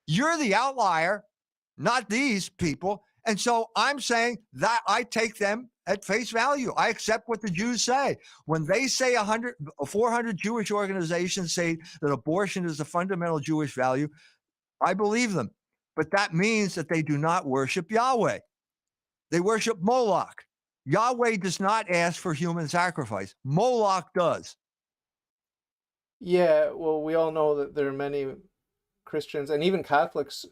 You're the outlier, not these people. And so I'm saying that I take them at face value. I accept what the Jews say. When they say 400 Jewish organizations say that abortion is a fundamental Jewish value, I believe them. But that means that they do not worship Yahweh. They worship Moloch. Yahweh does not ask for human sacrifice. Moloch does. Yeah, well, we all know that there are many Christians and even Catholics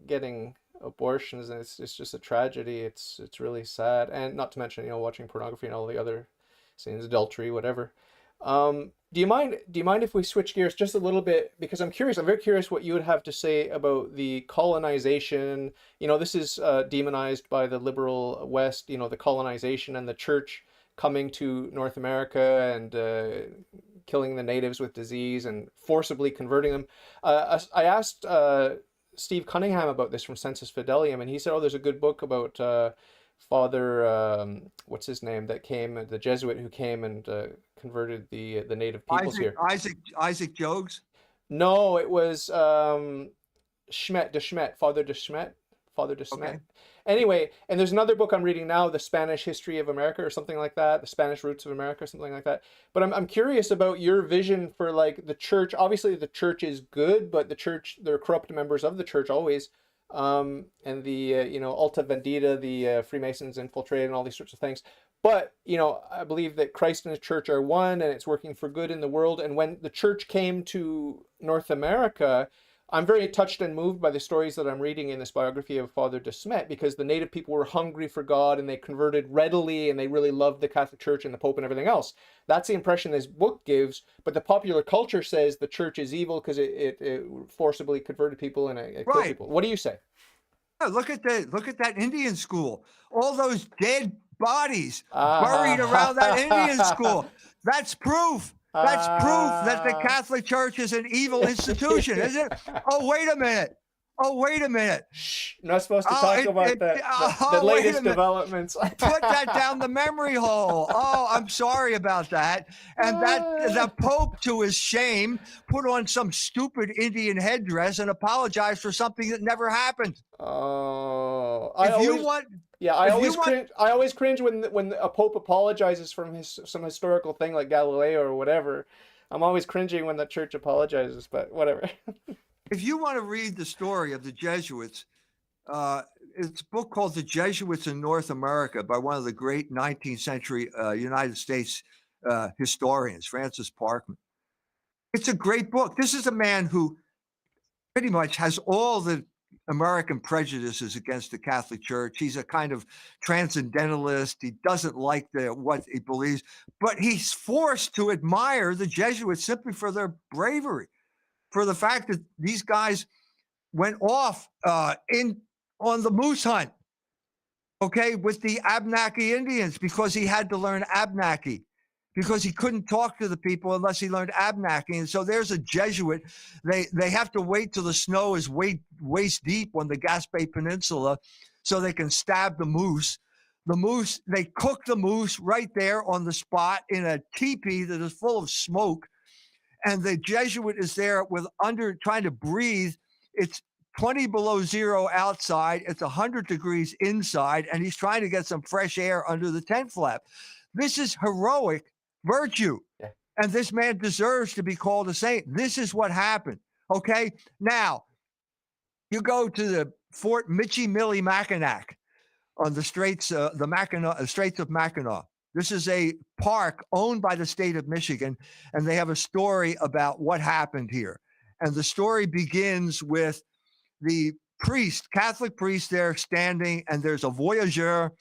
getting abortions, and it's just a tragedy. It's really sad, and not to mention watching pornography and all the other sins, adultery, whatever. Do you mind if we switch gears just a little bit, because I'm curious. I'm very curious what you would have to say about the colonization. This is demonized by the liberal West. The colonization and the church coming to North America and killing the natives with disease and forcibly converting them. I asked Steve Cunningham about this from Sensus Fidelium, and he said, "Oh, there's a good book about Father, what's his name, that came, the Jesuit who came and converted the native peoples here." Isaac Jogues. No, it was Schmet de Schmet, Father de Schmet, Father de Schmet. Okay. Anyway, and there's another book I'm reading now, The Spanish History of America or something like that, The Spanish Roots of America, something like that. But I'm curious about your vision for like the church. Obviously, the church is good, but the church, there are corrupt members of the church always. And the Alta Vendita, the Freemasons infiltrated and all these sorts of things. But I believe that Christ and his church are one, and it's working for good in the world. And when the church came to North America, I'm very touched and moved by the stories that I'm reading in this biography of Father de Smet, because the native people were hungry for God and they converted readily and they really loved the Catholic Church and the Pope and everything else. That's the impression this book gives. But the popular culture says the church is evil because it forcibly converted people and it killed people. What do you say? Yeah, look at that Indian school. All those dead bodies buried around that Indian school. That's proof. That's proof that the Catholic Church is an evil institution, isn't it? Oh, wait a minute. Shh, not supposed to talk about the latest developments. Put that down the memory hole. Oh, I'm sorry about that. And that the Pope, to his shame, put on some stupid Indian headdress and apologized for something that never happened. Oh, I always cringe when a pope apologizes from some historical thing like Galileo or whatever. I'm always cringing when the church apologizes, but whatever. If you want to read the story of the Jesuits, Uh, it's a book called The Jesuits in North America by one of the great 19th century United States historians, Francis Parkman. It's a great book. This is a man who pretty much has all the American prejudices against the Catholic Church. He's a kind of transcendentalist. He doesn't like what he believes, but he's forced to admire the Jesuits simply for their bravery, for the fact that these guys went off in on the moose hunt, okay, with the Abnaki Indians because he had to learn Abnaki because he couldn't talk to the people unless he learned Abnaki. And so there's a Jesuit. They have to wait till the snow is waist deep on the Gaspé Peninsula so they can stab the moose. The moose, they cook the moose right there on the spot in a teepee that is full of smoke. And the Jesuit is there trying to breathe. It's 20 below zero outside. It's 100 degrees inside, and he's trying to get some fresh air under the tent flap. This is heroic virtue. Yeah. And this man deserves to be called a saint. This is what happened. Okay. Now, you go to the Fort Michilimackinac on the Straits, Straits of Mackinac. This is a park owned by the state of Michigan, and they have a story about what happened here. And the story begins with the priest, Catholic priest there standing, and there's a voyageur,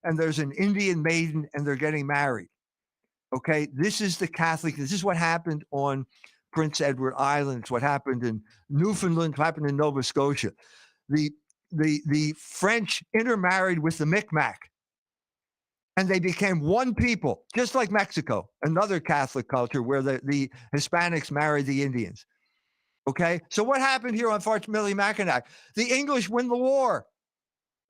and there's an Indian maiden, and they're getting married. Okay, this is what happened on Prince Edward Island. It's what happened in Newfoundland, what happened in Nova Scotia. The French intermarried with the Micmac, and they became one people, just like Mexico, another Catholic culture where the Hispanics married the Indians. Okay, so what happened here on Fort Michilimackinac? The English win the war.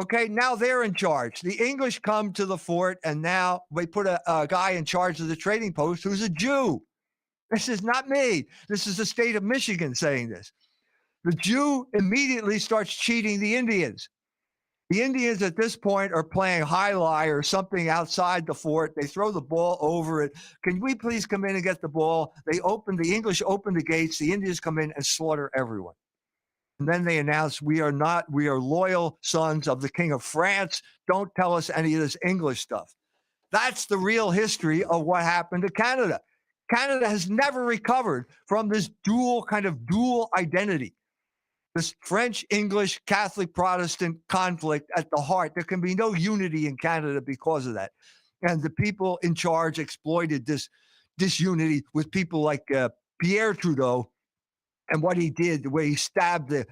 Okay, now they're in charge. The English come to the fort, and now they put a guy in charge of the trading post who's a Jew. This is not me. This is the state of Michigan saying this. The Jew immediately starts cheating the Indians. The Indians at this point are playing high lie or something outside the fort. They throw the ball over it. Can we please come in and get the ball? The English open the gates. The Indians come in and slaughter everyone. And then they announce, we are loyal sons of the King of France. Don't tell us any of this English stuff. That's the real history of what happened to Canada. Canada has never recovered from this dual identity. This French, English, Catholic, Protestant conflict at the heart. There can be no unity in Canada because of that. And the people in charge exploited this disunity with people like Pierre Trudeau and what he did, the way he stabbed the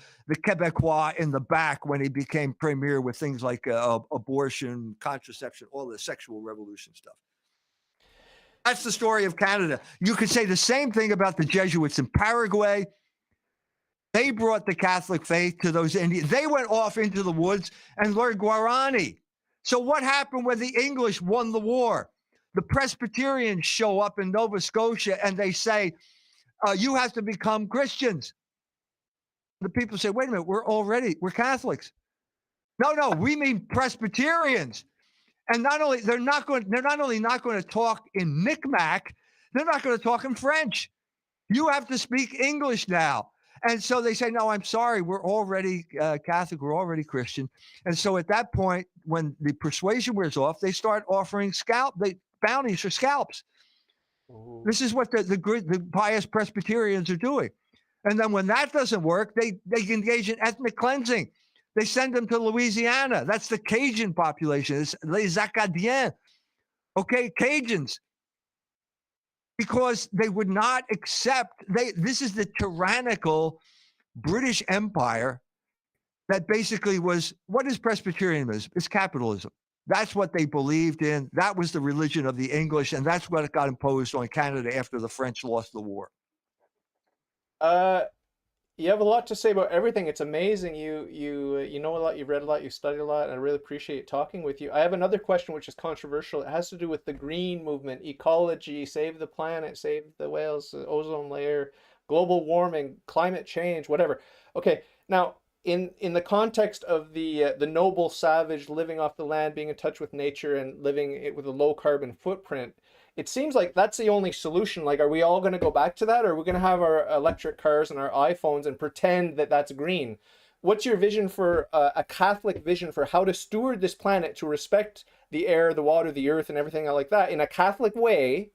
Quebecois in the back when he became premier with things like abortion, contraception, all the sexual revolution stuff. That's the story of Canada. You could say the same thing about the Jesuits in Paraguay. They brought the Catholic faith to those Indians. They went off into the woods and learned Guarani. So what happened when the English won the war? The Presbyterians show up in Nova Scotia and they say, you have to become Christians. The people say, wait a minute, we're Catholics. No, we mean Presbyterians. And they're not only not going to talk in Micmac, they're not going to talk in French. You have to speak English now. And so they say, no, I'm sorry, we're already Catholic, we're already Christian. And so at that point, when the persuasion wears off, they start offering bounties for scalps. Ooh. This is what the pious Presbyterians are doing. And then when that doesn't work, they engage in ethnic cleansing. They send them to Louisiana. That's the Cajun population. It's les Acadiens. Okay, Cajuns. Because they would not accept, this is the tyrannical British Empire that basically was, what is Presbyterianism? It's capitalism. That's what they believed in. That was the religion of the English, and that's what got imposed on Canada after the French lost the war. You have a lot to say about everything. It's amazing. You know a lot, you've read a lot, you studied a lot, and I really appreciate talking with you. I have another question which is controversial. It has to do with the green movement, ecology, save the planet, save the whales, the ozone layer, global warming, climate change, whatever. Okay, now in the context of the noble savage living off the land, being in touch with nature and living it with a low carbon footprint, it seems like that's the only solution. Like, are we all going to go back to that, or are we going to have our electric cars and our iPhones and pretend that that's green? what's your vision for a Catholic vision for how to steward this planet to respect the air, the water, the earth, and everything like that in a Catholic way,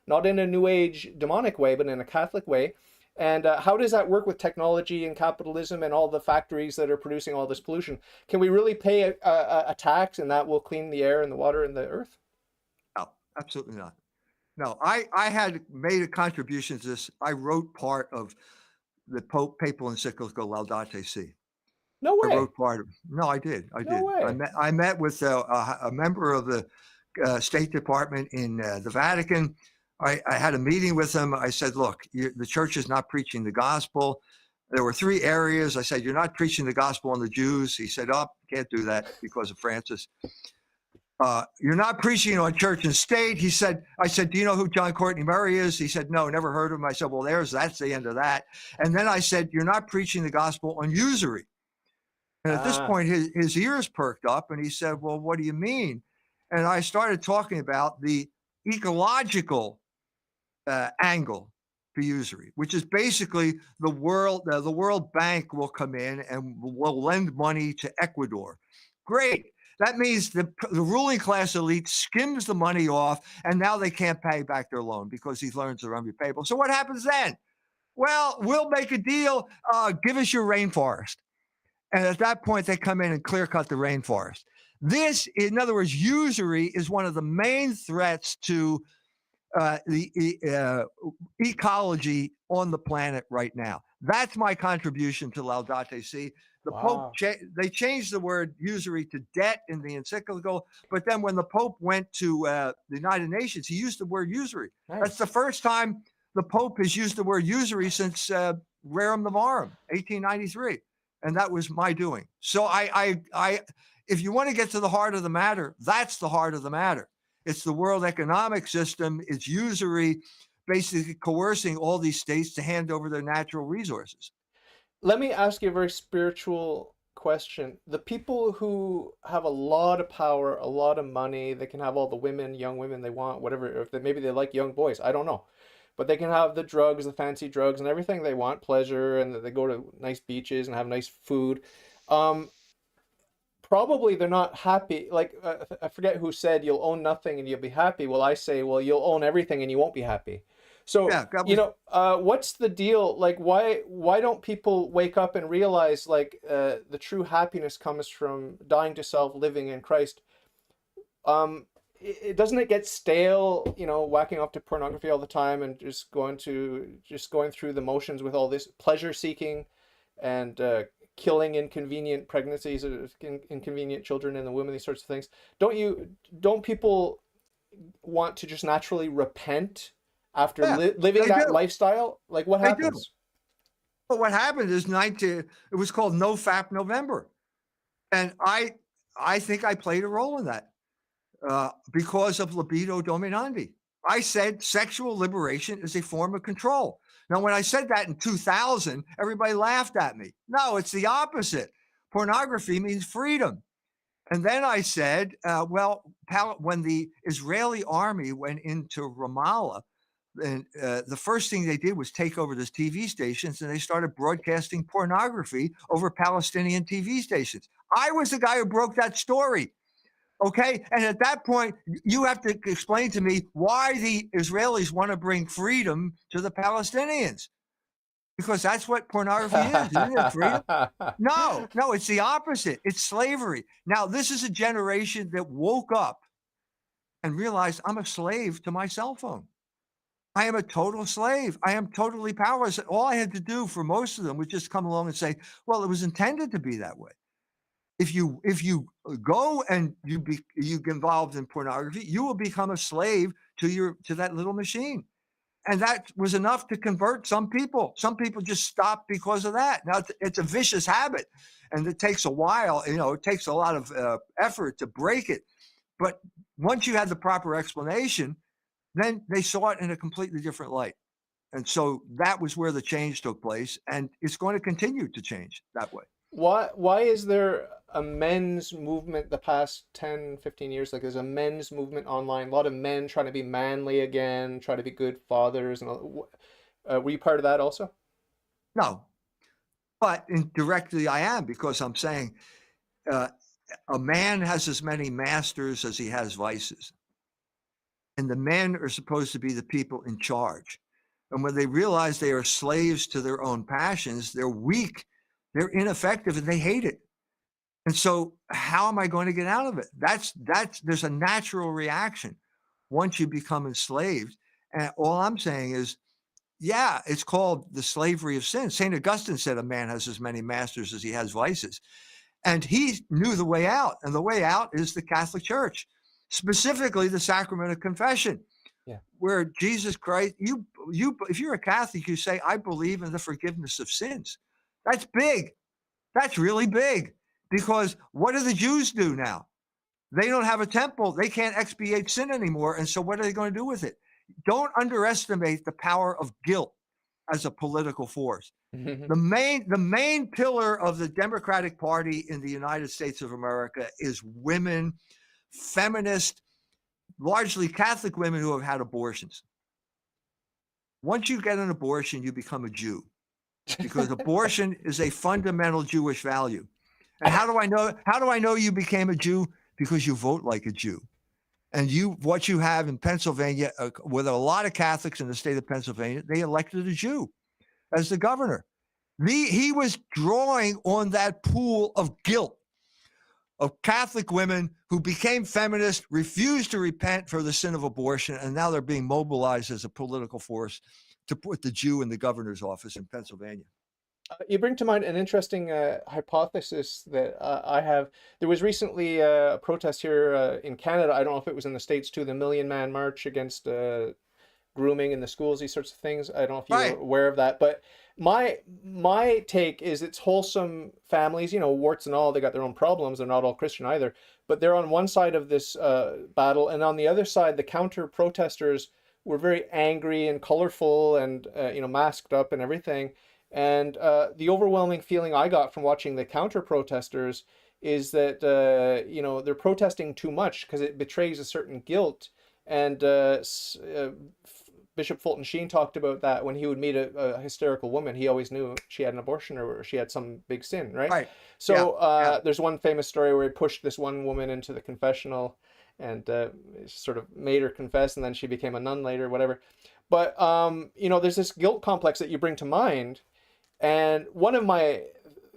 not in a New Age demonic way, but in a Catholic way? And how does that work with technology and capitalism and all the factories that are producing all this pollution? Can we really pay a tax and that will clean the air and the water and the earth? No, absolutely not. No, I had made a contribution to this. I wrote part of the papal encyclical Laudate Si. No I way. wrote part of. No, I did. I No did. way. I met with a member of the State Department in the Vatican. I had a meeting with him. I said, "Look, the church is not preaching the gospel." There were three areas. I said, "You're not preaching the gospel on the Jews." He said, "Oh, can't do that because of Francis." You're not preaching on church and state. He said, I said, do you know who John Courtney Murray is? He said, no, never heard of him. I said, well, that's the end of that. And then I said, you're not preaching the gospel on usury. And at this Ah, point, his ears perked up and he said, well, what do you mean? And I started talking about the ecological angle for usury, which is basically the World Bank will come in and will lend money to Ecuador. Great. That means the ruling class elite skims the money off, and now they can't pay back their loan because these loans are unrepayable. So what happens then? Well, we'll make a deal. Give us your rainforest. And at that point, they come in and clear cut the rainforest. This, in other words, usury is one of the main threats to the ecology on the planet right now. That's my contribution to Laudate Si. The Pope, wow. they changed the word usury to debt in the encyclical, but then when the Pope went to the United Nations, he used the word usury. That's the Nice. first time the Pope has used the word usury since Rerum Novarum, 1893, and that was my doing. So if you want to get to the heart of the matter, that's the heart of the matter. It's the world economic system. It's usury, basically coercing all these states to hand over their natural resources. Let me ask you a very spiritual question. The people who have a lot of power, a lot of money, they can have all the women, young women they want, whatever, if they, maybe they like young boys, I don't know. But they can have the drugs, the fancy drugs, and everything they want, pleasure, and they go to nice beaches and have nice food. Um, Probably they're not happy. Like I forget who said you'll own nothing and you'll be happy. Well, I say, well, you'll own everything and you won't be happy. So, Yeah, that was what's the deal? Like, why don't people wake up and realize like the true happiness comes from dying to self, living in Christ? It doesn't it get stale, whacking off to pornography all the time and just going through the motions with all this pleasure seeking and killing inconvenient pregnancies, inconvenient children and the women, these sorts of things. Don't people want to just naturally repent after yeah, living they that do. lifestyle? Like what They do. happens? But what happened is it was called No Fap November. And I think I played a role in that because of libido dominandi. I said sexual liberation is a form of control. Now, when I said that in 2000, everybody laughed at me. No, it's the opposite. Pornography means freedom. And then I said, when the Israeli army went into Ramallah, and the first thing they did was take over the TV stations and they started broadcasting pornography over Palestinian TV stations. I was the guy who broke that story. Okay. And at that point, you have to explain to me why the Israelis want to bring freedom to the Palestinians. Because that's what pornography is, isn't it? Freedom? No, no, it's the opposite. It's slavery. Now, this is a generation that woke up and realized I'm a slave to my cell phone. I am a total slave. I am totally powerless. All I had to do for most of them was just come along and say, well, it was intended to be that way. If you go and you get involved in pornography, you will become a slave to that little machine. And that was enough to convert some people. Some people just stop because of that. Now it's a vicious habit, and it takes a while. It takes a lot of effort to break it. But once you had the proper explanation, then they saw it in a completely different light. And so that was where the change took place, and it's going to continue to change that way. Why is there a men's movement the past 10, 15 years? Like there's a men's movement online, a lot of men trying to be manly again, try to be good fathers and all. Were you part of that also? No, but indirectly I am, because I'm saying uh, a man has as many masters as he has vices. And the men are supposed to be the people in charge. And when they realize they are slaves to their own passions, they're weak, they're ineffective, and they hate it. And so, how am I going to get out of it? That's there's a natural reaction once you become enslaved. And all I'm saying is, yeah, it's called the slavery of sin. St. Augustine said a man has as many masters as he has vices. And he knew the way out. And the way out is the Catholic Church, specifically the sacrament of confession, Yeah. where Jesus Christ, if you're a Catholic, you say, I believe in the forgiveness of sins. That's big. That's really big. Because what do the Jews do now? They don't have a temple. They can't expiate sin anymore. And so what are they going to do with it? Don't underestimate the power of guilt as a political force. The main pillar of the Democratic Party in the United States of America is women, feminist, largely Catholic women who have had abortions. Once you get an abortion, you become a Jew, because abortion is a fundamental Jewish value. And how do I know? How do I know you became a Jew? Because you vote like a Jew. And what you have in Pennsylvania, with a lot of Catholics in the state of Pennsylvania, they elected a Jew as the governor. He was drawing on that pool of guilt of Catholic women who became feminists, refused to repent for the sin of abortion, and now they're being mobilized as a political force to put the Jew in the governor's office in Pennsylvania. You bring to mind an interesting hypothesis that I have. There was recently a protest here in Canada. I don't know if it was in the States too, the Million Man March against grooming in the schools, these sorts of things. I don't know if you were Right. aware of that, but my take is it's wholesome families, warts and all. They got their own problems. They're not all Christian either, but they're on one side of this battle, and on the other side, the counter protesters were very angry and colorful and masked up and everything. And the overwhelming feeling I got from watching the counter protesters is that they're protesting too much because it betrays a certain guilt. And Bishop Fulton Sheen talked about that when he would meet a hysterical woman. He always knew she had an abortion or she had some big sin, right? Right. Yeah. So Yeah. there's one famous story where he pushed this one woman into the confessional and sort of made her confess, and then she became a nun later, whatever. But there's this guilt complex that you bring to mind, and one of my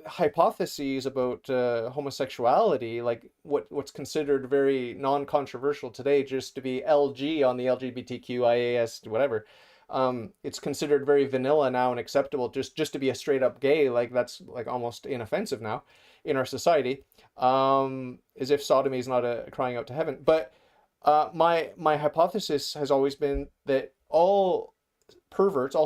hypotheses about homosexuality, like what's considered very non-controversial today, just to be LG on the LGBTQIAS whatever, it's considered very vanilla now and acceptable just to be a straight up gay. Like that's like almost inoffensive now in our society, as if sodomy is not a crying out to heaven. But my hypothesis has always been that all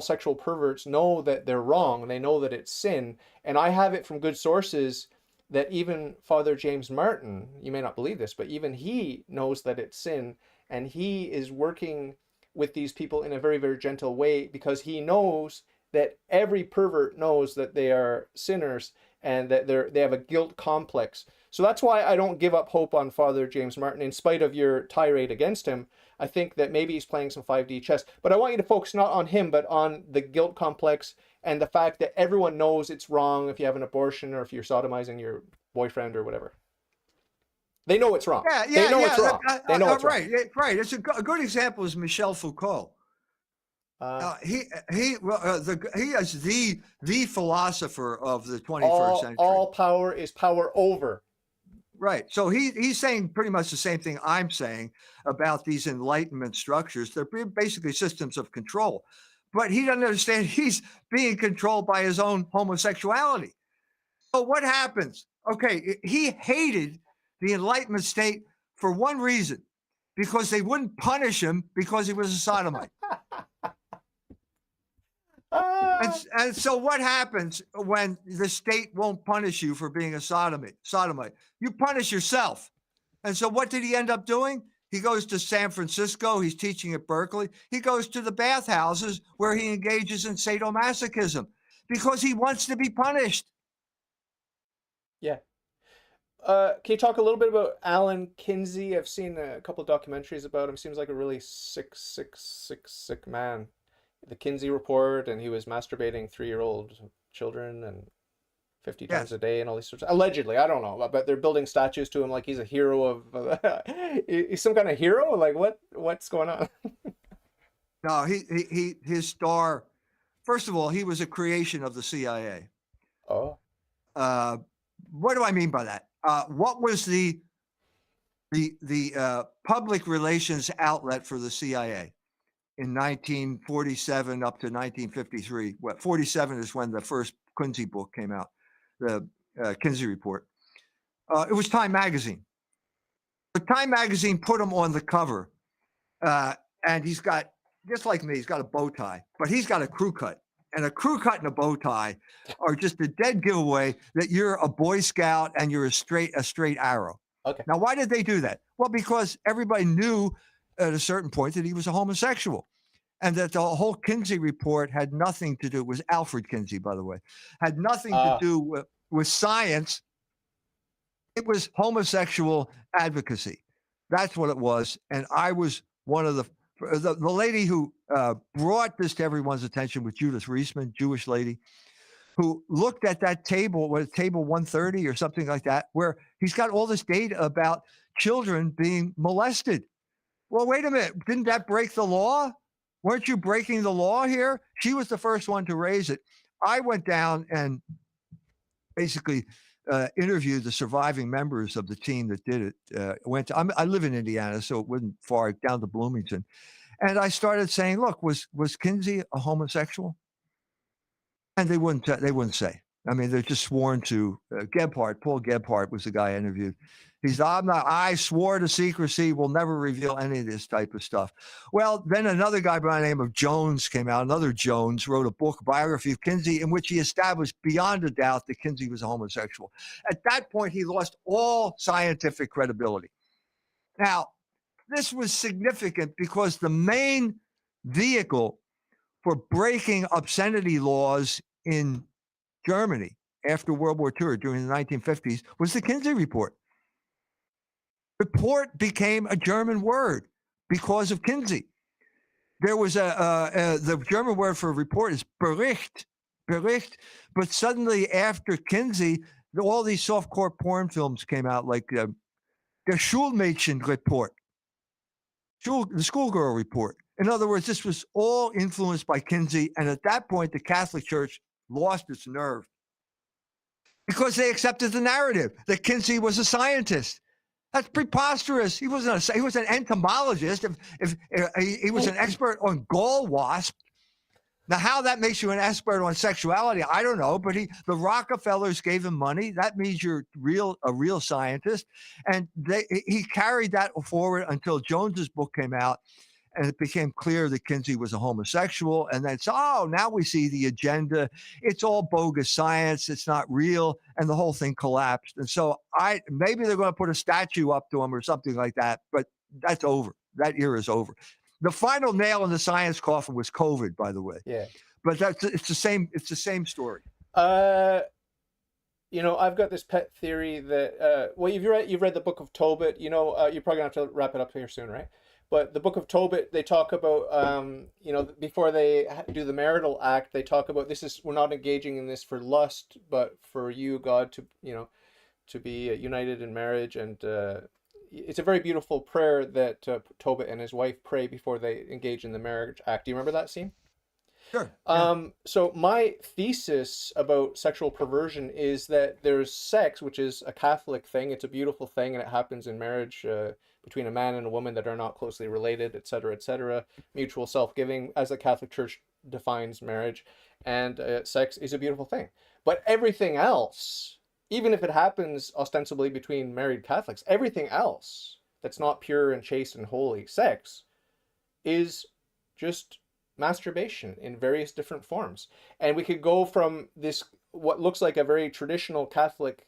sexual perverts know that they're wrong. They know that it's sin. And I have it from good sources that even Father James Martin, you may not believe this, but even he knows that it's sin. And he is working with these people in a very, very gentle way because he knows that every pervert knows that they are sinners and that they have a guilt complex. So that's why I don't give up hope on Father James Martin, in spite of your tirade against him. I think that maybe he's playing some 5D chess. But I want you to focus not on him, but on the guilt complex and the fact that everyone knows it's wrong if you have an abortion or if you're sodomizing your boyfriend or whatever. They know it's wrong. Yeah. They Yeah. know it's Yeah. wrong. They know it's wrong. Right. Right. It's a good example is Michel Foucault. Uh, He is the philosopher of the 21st all century. all power is power over. Right. So he's saying pretty much the same thing I'm saying about these Enlightenment structures. They're basically systems of control. But he doesn't understand he's being controlled by his own homosexuality. So what happens? Okay, he hated the Enlightenment state for one reason, because they wouldn't punish him because he was a sodomite. Ah, And so what happens when the state won't punish you for being a sodomite? You punish yourself. And so what did he end up doing? He goes to San Francisco. He's teaching at Berkeley. He goes to the bathhouses where he engages in sadomasochism because he wants to be punished. yeah. Can you talk a little bit about Alan Kinsey? I've seen a couple of documentaries about him. Seems like a really sick, sick, sick, sick man. The Kinsey report, and he was masturbating 3-year-old children, and 50 times Yes. a day and all these sorts of, allegedly, I don't know, but they're building statues to him like he's a hero of he's some kind of hero. Like what's going on? No, his star. First of all, he was a creation of the CIA. Oh, Uh, what do I mean by that? What was the public relations outlet for the CIA in 1947 up to 1953? What 47 is when the first Kinsey book came out, the Kinsey report. It was Time magazine. But Time magazine put him on the cover, and he's got, just like me, he's got a bow tie, but he's got a crew cut. And a crew cut and a bow tie are just a dead giveaway that you're a Boy Scout and you're a straight arrow. okay. Now, why did they do that? Well, because everybody knew at a certain point that he was a homosexual, and that the whole Kinsey report had nothing to do. It was Alfred Kinsey, by the way, had nothing to do with science. It was homosexual advocacy. That's what it was. And I was one of the lady who brought this to everyone's attention was Judith Reisman, Jewish lady, who looked at that table, was table 130 or something like that, where he's got all this data about children being molested. Well, wait a minute. Didn't that break the law? Weren't you breaking the law here? She was the first one to raise it. I went down and basically interviewed the surviving members of the team that did it. I live in Indiana, so it wasn't far down to Bloomington. And I started saying, look, was Kinsey a homosexual? And they wouldn't say. I mean, they're just sworn to. Paul Gebhardt was the guy I interviewed. He's, I swore to secrecy, will never reveal any of this type of stuff. Well, then another guy by the name of Jones came out. Another Jones wrote a book, biography of Kinsey, in which he established beyond a doubt that Kinsey was a homosexual. At that point, he lost all scientific credibility. Now, this was significant because the main vehicle for breaking obscenity laws in Germany after World War II during the 1950s was the Kinsey report. Report became a German word because of Kinsey. There was the German word for report is Bericht, but suddenly after Kinsey, all these softcore porn films came out, like the Schulmädchen report, the schoolgirl report. In other words, this was all influenced by Kinsey, and at that point, the Catholic Church lost its nerve because they accepted the narrative that Kinsey was a scientist. That's preposterous. He was an entomologist. If he was an expert on gall wasp. Now, how that makes you an expert on sexuality, I don't know. But the Rockefellers gave him money. That means you're a real scientist. And he carried that forward until Jones's book came out, and it became clear that Kinsey was a homosexual. And then, now we see the agenda. It's all bogus science. It's not real. And the whole thing collapsed. And so maybe they're going to put a statue up to him or something like that, but that's over. That era is over. The final nail in the science coffin was COVID, by the way. Yeah. But it's the same story. I've got this pet theory that you've read the Book of Tobit. You're probably gonna have to wrap it up here soon, right? But the Book of Tobit, they talk about, before they do the marital act, they talk about we're not engaging in this for lust, but for you, God, to be united in marriage. And it's a very beautiful prayer that Tobit and his wife pray before they engage in the marriage act. Do you remember that scene? Sure. So my thesis about sexual perversion is that there's sex, which is a Catholic thing. It's a beautiful thing, and it happens in marriage between a man and a woman that are not closely related, et cetera, mutual self-giving, as the Catholic Church defines marriage. And sex is a beautiful thing. But everything else, even if it happens ostensibly between married Catholics, everything else that's not pure and chaste and holy, sex, is just masturbation in various different forms. And we could go from this, what looks like a very traditional Catholic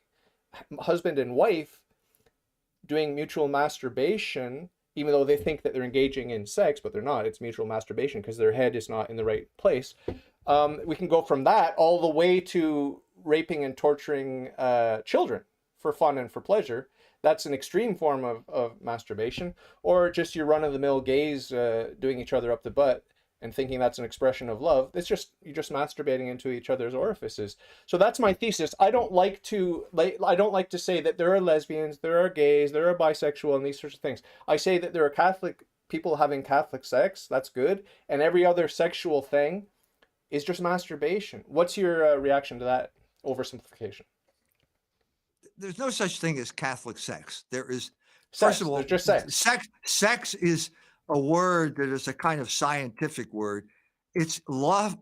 husband and wife doing mutual masturbation, even though they think that they're engaging in sex, but they're not. It's mutual masturbation because their head is not in the right place. We can go from that all the way to raping and torturing children for fun and for pleasure. That's an extreme form of masturbation. Or just your run-of-the-mill gays doing each other up the butt and thinking that's an expression of love. It's just you're just masturbating into each other's orifices. So that's my thesis. I don't like to say that there are lesbians, there are gays, there are bisexual, and these sorts of things. I say that there are Catholic people having Catholic sex. That's good, and every other sexual thing is just masturbation. What's your reaction to that oversimplification? There's no such thing as Catholic sex. There is, first of Sex. There's all, just sex. sex is a word that is a kind of scientific word. It's love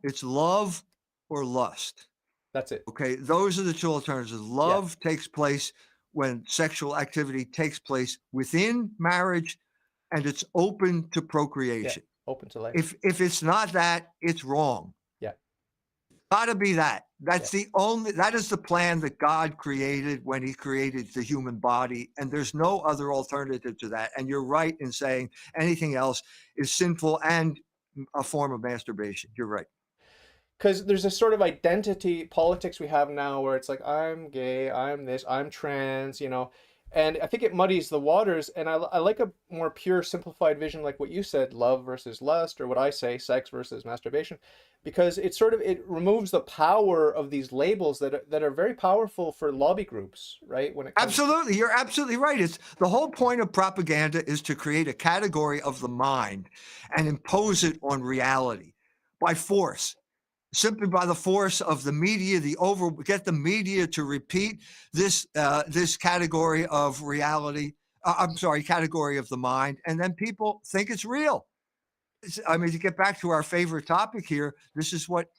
or lust. That's it. Okay, those are the two alternatives. Yeah. Love takes place when sexual activity takes place within marriage and it's open to Yeah. procreation. Open to life. If it's not that, it's wrong. Yeah. Gotta be that. That's Yeah. that is the plan that God created when he created the human body. And there's no other alternative to that. And you're right in saying anything else is sinful and a form of masturbation. You're right. Because there's a sort of identity politics we have now where it's like, I'm gay, I'm this, I'm trans, and I think it muddies the waters. And I like a more pure, simplified vision, like what you said, love versus lust, or what I say, sex versus masturbation, because it removes the power of these labels that are very powerful for lobby groups, right? When it comes Absolutely. You're absolutely right. It's the whole point of propaganda is to create a category of the mind and impose it on reality by force. Simply by the force of the media, get the media to repeat this category of reality. I'm sorry, category of the mind, and then people think it's real. I mean, to get back to our favorite topic here, this is what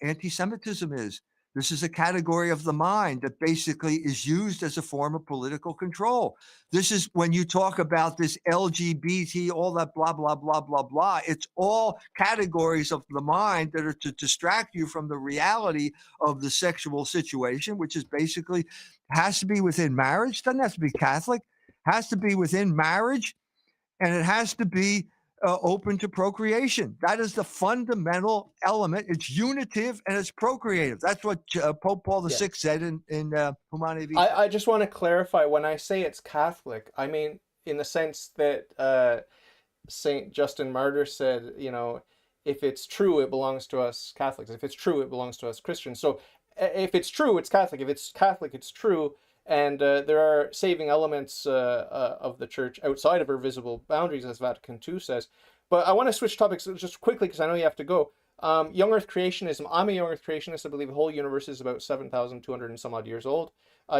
anti-Semitism is. This is a category of the mind that basically is used as a form of political control. This is when you talk about this LGBT, all that blah, blah, blah, blah, blah. It's all categories of the mind that are to distract you from the reality of the sexual situation, which is basically has to be within marriage, doesn't have to be Catholic, has to be within marriage, and it has to be open to procreation. That is the fundamental element. It's unitive and it's procreative. That's what Pope Paul VI Yeah. said in Humanae Vitae. I just want to clarify, when I say it's Catholic, I mean in the sense that Saint Justin Martyr said, if it's true, it belongs to us Catholics. If it's true, it belongs to us Christians. So if it's true, it's Catholic. If it's Catholic, it's true. And there are saving elements of the church outside of her visible boundaries, as Vatican II says. But I want to switch topics just quickly because I know you have to go. Young Earth creationism. I'm a young Earth creationist. I believe the whole universe is about 7,200 and some odd years old.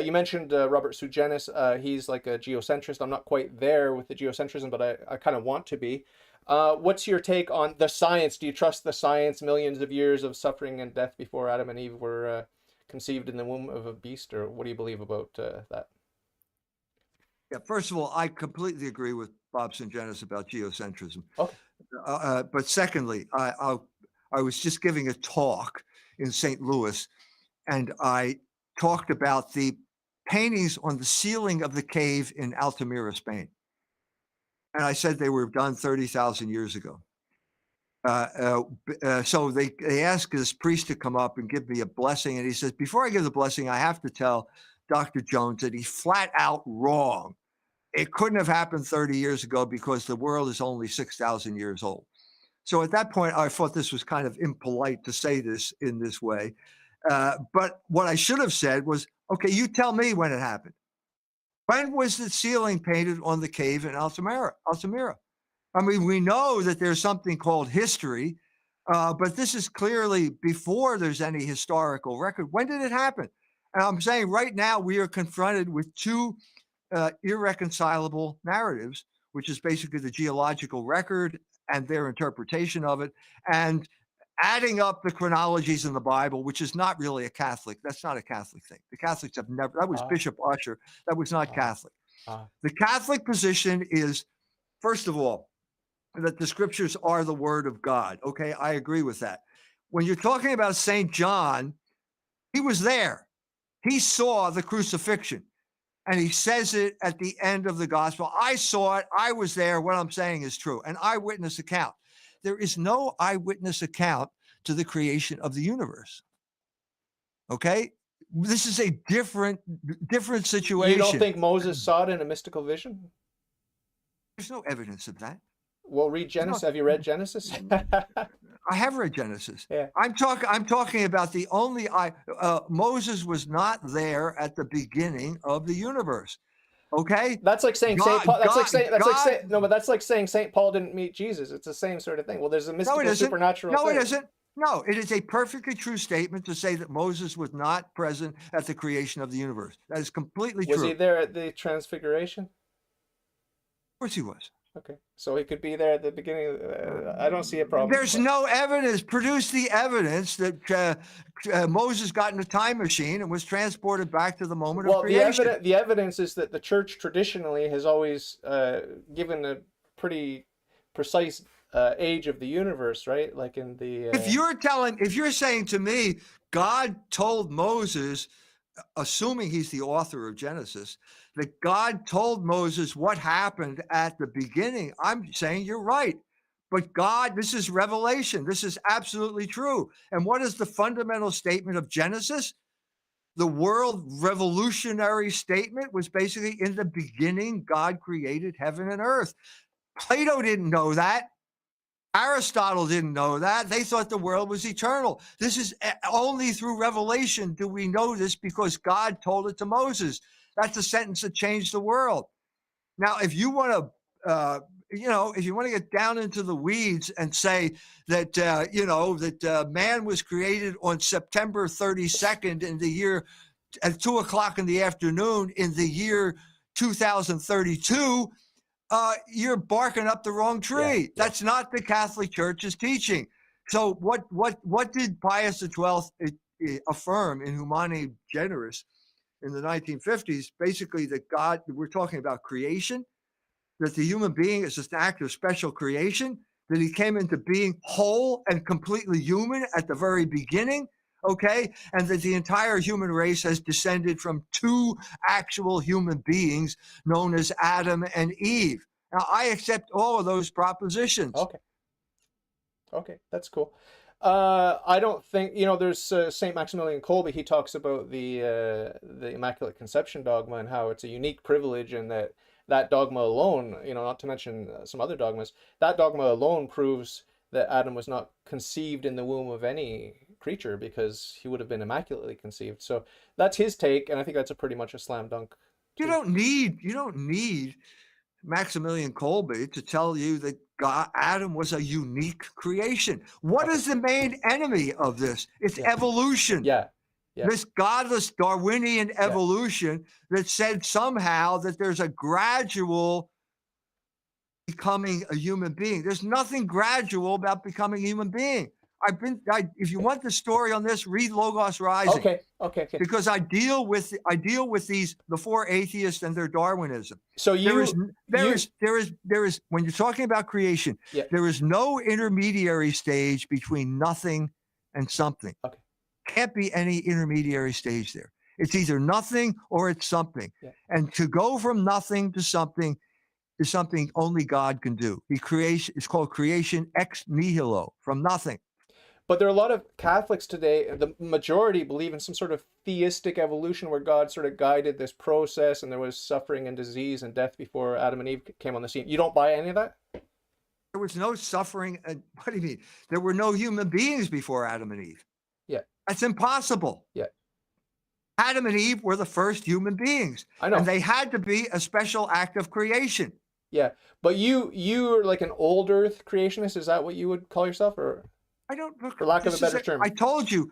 You mentioned Robert Sougenis. He's like a geocentrist. I'm not quite there with the geocentrism, but I kind of want to be. What's your take on the science? Do you trust the science? Millions of years of suffering and death before Adam and Eve were conceived in the womb of a beast, or what do you believe about that? Yeah, first of all, I completely agree with Bob Sougenis about geocentrism. Okay. But secondly, I was just giving a talk in St. Louis, and I talked about the paintings on the ceiling of the cave in Altamira, Spain. And I said they were done 30,000 years ago. So they asked this priest to come up and give me a blessing. And he says, before I give the blessing, I have to tell Dr. Jones that he's flat out wrong. It couldn't have happened 30 years ago because the world is only 6,000 years old. So at that point, I thought this was kind of impolite to say this in this way. But what I should have said was, okay, you tell me when it happened. When was the ceiling painted on the cave in Altamira? I mean, we know that there's something called history, but this is clearly before there's any historical record. When did it happen? And I'm saying right now we are confronted with two irreconcilable narratives, which is basically the geological record and their interpretation of it, and adding up the chronologies in the Bible, which is not really a Catholic. That's not a Catholic thing. The Catholics have never, that was Bishop Usher. That was not Catholic. The Catholic position is, first of all, that the scriptures are the word of God. Okay, I agree with that. When you're talking about St. John, he was there. He saw the crucifixion. And he says it at the end of the gospel. I saw it. I was there. What I'm saying is true. An eyewitness account. There is no eyewitness account to the creation of the universe. Okay? This is a different situation. You don't think Moses saw it in a mystical vision? There's no evidence of that. Well, read Genesis. Have you read Genesis? I have read Genesis. Yeah. I'm talking about the only Moses was not there at the beginning of the universe. Okay? That's like saying Saint Paul. No, but that's like saying Saint Paul didn't meet Jesus. It's the same sort of thing. Well, there's a mystical, supernatural. No, thing. it isn't. No, it is a perfectly true statement to say that Moses was not present at the creation of the universe. That is completely true. Was he there at the Transfiguration? Of course he was. Okay, so he could be there at the beginning. I don't see a problem. There's no evidence. Produce the evidence that Moses got in a time machine and was transported back to the moment of creation. The evidence is that the church traditionally has always given a pretty precise age of the universe, right? Like in the. If you're saying to me, God told Moses, assuming he's the author of Genesis, that God told Moses what happened at the beginning, I'm saying you're right. But God, this is revelation. This is absolutely true. And what is the fundamental statement of Genesis? The world revolutionary statement was basically, in the beginning, God created heaven and earth. Plato didn't know that. Aristotle didn't know that. They thought the world was eternal. This is only through revelation do we know this, because God told it to Moses. That's a sentence that changed the world. Now, if you want to, if you want to get down into the weeds and say that, that man was created on September 32nd in the year at 2:00 in the afternoon in the year 2032, you're barking up the wrong tree. Yeah. That's not the Catholic Church's teaching. So what did Pius XII affirm in Humani Generis in the 1950s? Basically, that God, we're talking about creation, that the human being is just an act of special creation, that he came into being whole and completely human at the very beginning, okay? And that the entire human race has descended from two actual human beings known as Adam and Eve. Now, I accept all of those propositions. Okay, that's cool. I don't think, there's St. Maximilian Kolbe. He talks about the Immaculate Conception dogma and how it's a unique privilege, and that dogma alone, not to mention some other dogmas, that dogma alone proves that Adam was not conceived in the womb of any creature, because he would have been immaculately conceived. So that's his take, and I think that's a pretty much a slam dunk. You don't need Maximilian Kolbe to tell you that Adam was a unique creation. What is the main enemy of this? It's evolution. Yeah. This godless Darwinian evolution that said somehow that there's a gradual becoming a human being. There's nothing gradual about becoming a human being. If you want the story on this, read Logos Rising. Okay. Because I deal with the four atheists and their Darwinism. So there is when you're talking about creation, there is no intermediary stage between nothing and something. Okay. Can't be any intermediary stage there. It's either nothing or it's something. Yeah. And to go from nothing to something is something only God can do. It's called creation ex nihilo, from nothing. But there are a lot of Catholics today, the majority believe in some sort of theistic evolution where God sort of guided this process and there was suffering and disease and death before Adam and Eve came on the scene. You don't buy any of that? There was no suffering. What do you mean? There were no human beings before Adam and Eve. Yeah. That's impossible. Yeah. Adam and Eve were the first human beings. I know. And they had to be a special act of creation. Yeah. But you're like an old earth creationist. Is that what you would call yourself? Or I don't, for lack of a better term. I told you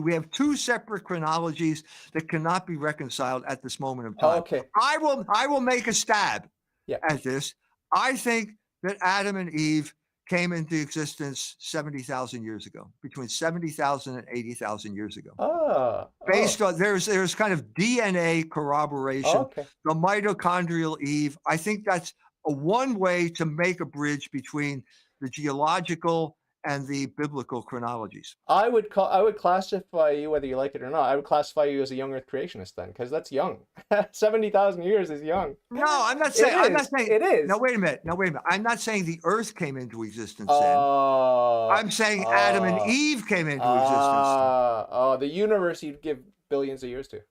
we have two separate chronologies that cannot be reconciled at this moment of time. Oh, okay. I will make a stab at this. I think that Adam and Eve came into existence 70,000 years ago, between 70,000 and 80,000 years ago. Based on there's kind of DNA corroboration. The mitochondrial Eve. I think that's one way to make a bridge between the geological and the biblical chronologies. I would classify you, whether you like it or not, I would classify you as a young earth creationist then, because that's young. 70,000 years is young. No, I'm not saying it is. Now wait a minute. I'm not saying the earth came into existence then. I'm saying Adam and Eve came into existence. The universe you'd give billions of years to.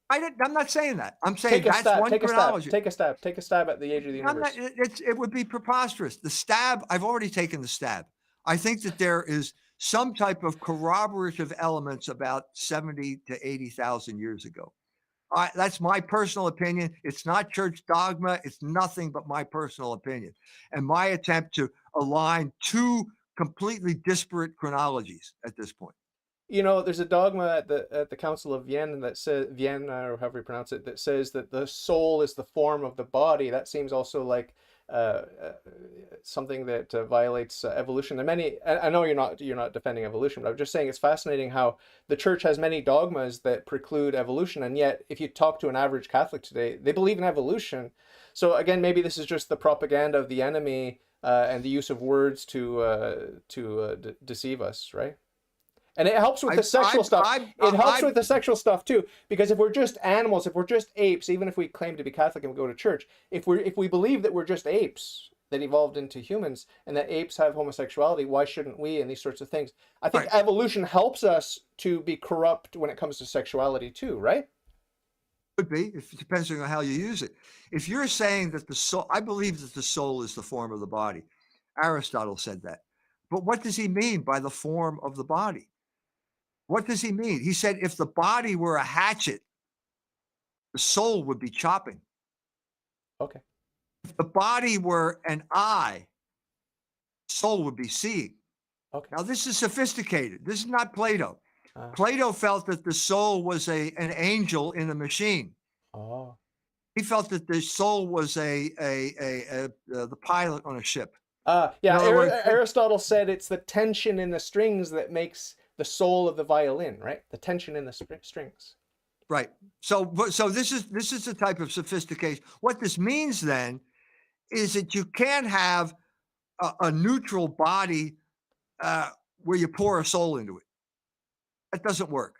I'm not saying that. I'm saying Take a that's stab. one Take a stab. chronology. Take a stab. Take a stab at the age of the I'm not, universe. it would be preposterous. The stab, I've already taken the stab. I think that there is some type of corroborative elements about 70 to 80,000 years ago. That's my personal opinion. It's not church dogma. It's nothing but my personal opinion and my attempt to align two completely disparate chronologies at this point. You know, there's a dogma at the Council of Vienna that says Vienna, or however you pronounce it, that says that the soul is the form of the body. That seems also like uh, uh, something that violates evolution. And many, I know you're not defending evolution, but I'm just saying it's fascinating how the church has many dogmas that preclude evolution, and yet if you talk to an average Catholic today, they believe in evolution. So again, maybe this is just the propaganda of the enemy and the use of words to deceive us, right? And it helps with the sexual stuff. It helps with the sexual stuff too, because if we're just animals, if we're just apes, even if we claim to be Catholic and we go to church, if we believe that we're just apes that evolved into humans and that apes have homosexuality, why shouldn't we? And these sorts of things. I think Right. evolution helps us to be corrupt when it comes to sexuality too, right? Could be, if it depends on how you use it. If you're saying that the soul, I believe that the soul is the form of the body. Aristotle said that. But what does he mean by the form of the body? What does he mean? He said if the body were a hatchet, the soul would be chopping. Okay. If the body were an eye, the soul would be seeing. Okay. Now, this is sophisticated. This is not Plato. Uh, Plato felt that the soul was an angel in a machine. oh. He felt that the soul was the pilot on a ship. In Yeah. other words, Aristotle said it's the tension in the strings that makes the soul of the violin, right? The tension in the strings. right. So this is the type of sophistication. What this means then is that you can't have a neutral body uh, where you pour a soul into it. That doesn't work.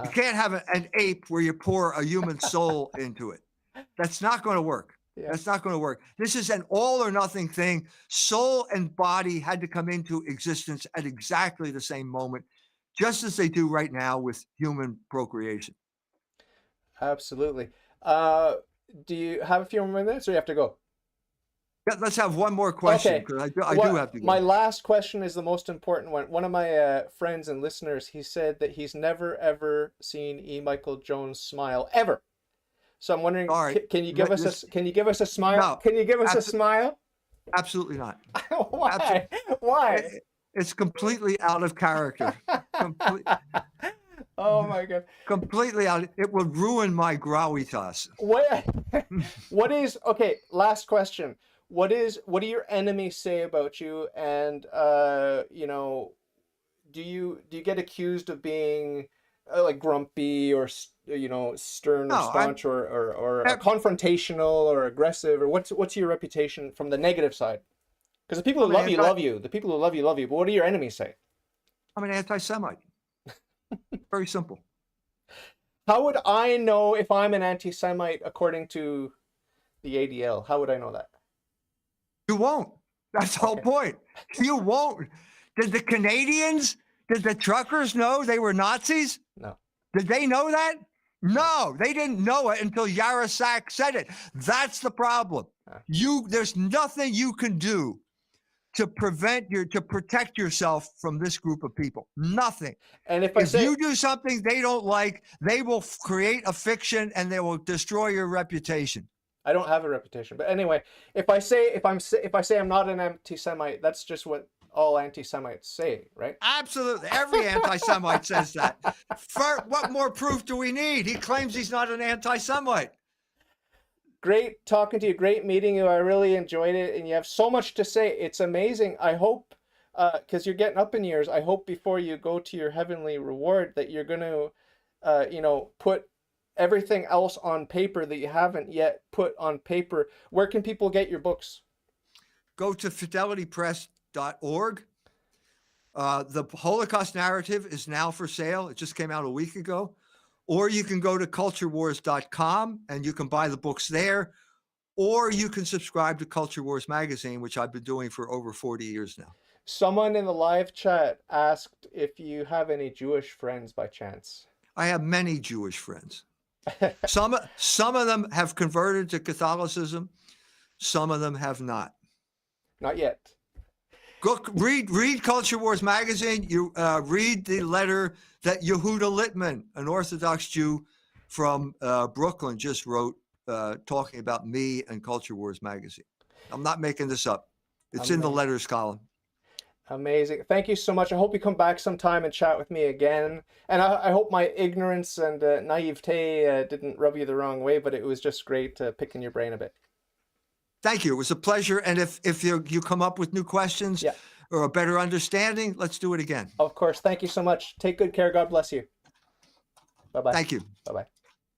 You Uh, can't have an ape where you pour a human soul into it. That's not going to work. yeah. That's not going to work. This is an all or nothing thing. Soul and body had to come into existence at exactly the same moment, just as they do right now with human procreation. Absolutely. Do you have a few more minutes, or you have to go? Yeah, let's have one more question Okay. because I do have to My go. last question is the most important one. One of my friends and listeners, he said that he's never ever seen E. Michael Jones smile ever. So I'm wondering, All right. can you give us This, can you give us a smile? no, Can you give us a abso- smile? absolutely not. Why? Absolutely. Why? It's completely out of character. Complete, Oh my God. completely out. It would ruin my gravitas. What what is okay, last question. What do your enemies say about you? And do you get accused of being like grumpy or stern or No, I'm. staunch or confrontational or aggressive, or what's your reputation from the negative side? Because the people who I'm an love you anti. love you. The people who love you. But what do your enemies say? I'm an anti-Semite. Very simple. How would I know if I'm an anti-Semite according to the ADL? How would I know that? You won't. That's the whole Okay. point. You won't. Did the Canadians, did the truckers know they were Nazis? No. Did they know that? No, they didn't know it until Yarasak said it. That's the problem. Ah. There's nothing you can do to protect yourself from this group of people. Nothing. And if I If say you do something they don't like, they will create a fiction and they will destroy your reputation. I don't have a reputation, but anyway, if I say I'm not an anti-Semite, that's just what all anti-Semites say, right? Absolutely. Every anti-Semite says that. What more proof do we need? He claims he's not an anti-Semite. Great talking to you. Great meeting you. I really enjoyed it, and you have so much to say. It's amazing. I hope, because you're getting up in years, I hope before you go to your heavenly reward that you're going to, put everything else on paper that you haven't yet put on paper. Where can people get your books? Go to fidelitypress.org. The Holocaust narrative is now for sale. It just came out a week ago. Or you can go to culturewars.com and you can buy the books there. Or you can subscribe to Culture Wars magazine, which I've been doing for over 40 years now. Someone in the live chat asked if you have any Jewish friends by chance. I have many Jewish friends. Some of them have converted to Catholicism. Some of them have not. Not yet. Go read Culture Wars magazine. You read the letter that Yehuda Littman, an Orthodox Jew from Brooklyn, just wrote, talking about me and Culture Wars magazine. I'm not making this up. It's in the letters column. Amazing. Thank you so much. I hope you come back sometime and chat with me again. And I hope my ignorance and naivete didn't rub you the wrong way, but it was just great picking your brain a bit. Thank you. It was a pleasure. And if you come up with new questions or a better understanding, let's do it again. Of course. Thank you so much. Take good care. God bless you. Bye-bye. Thank you. Bye-bye.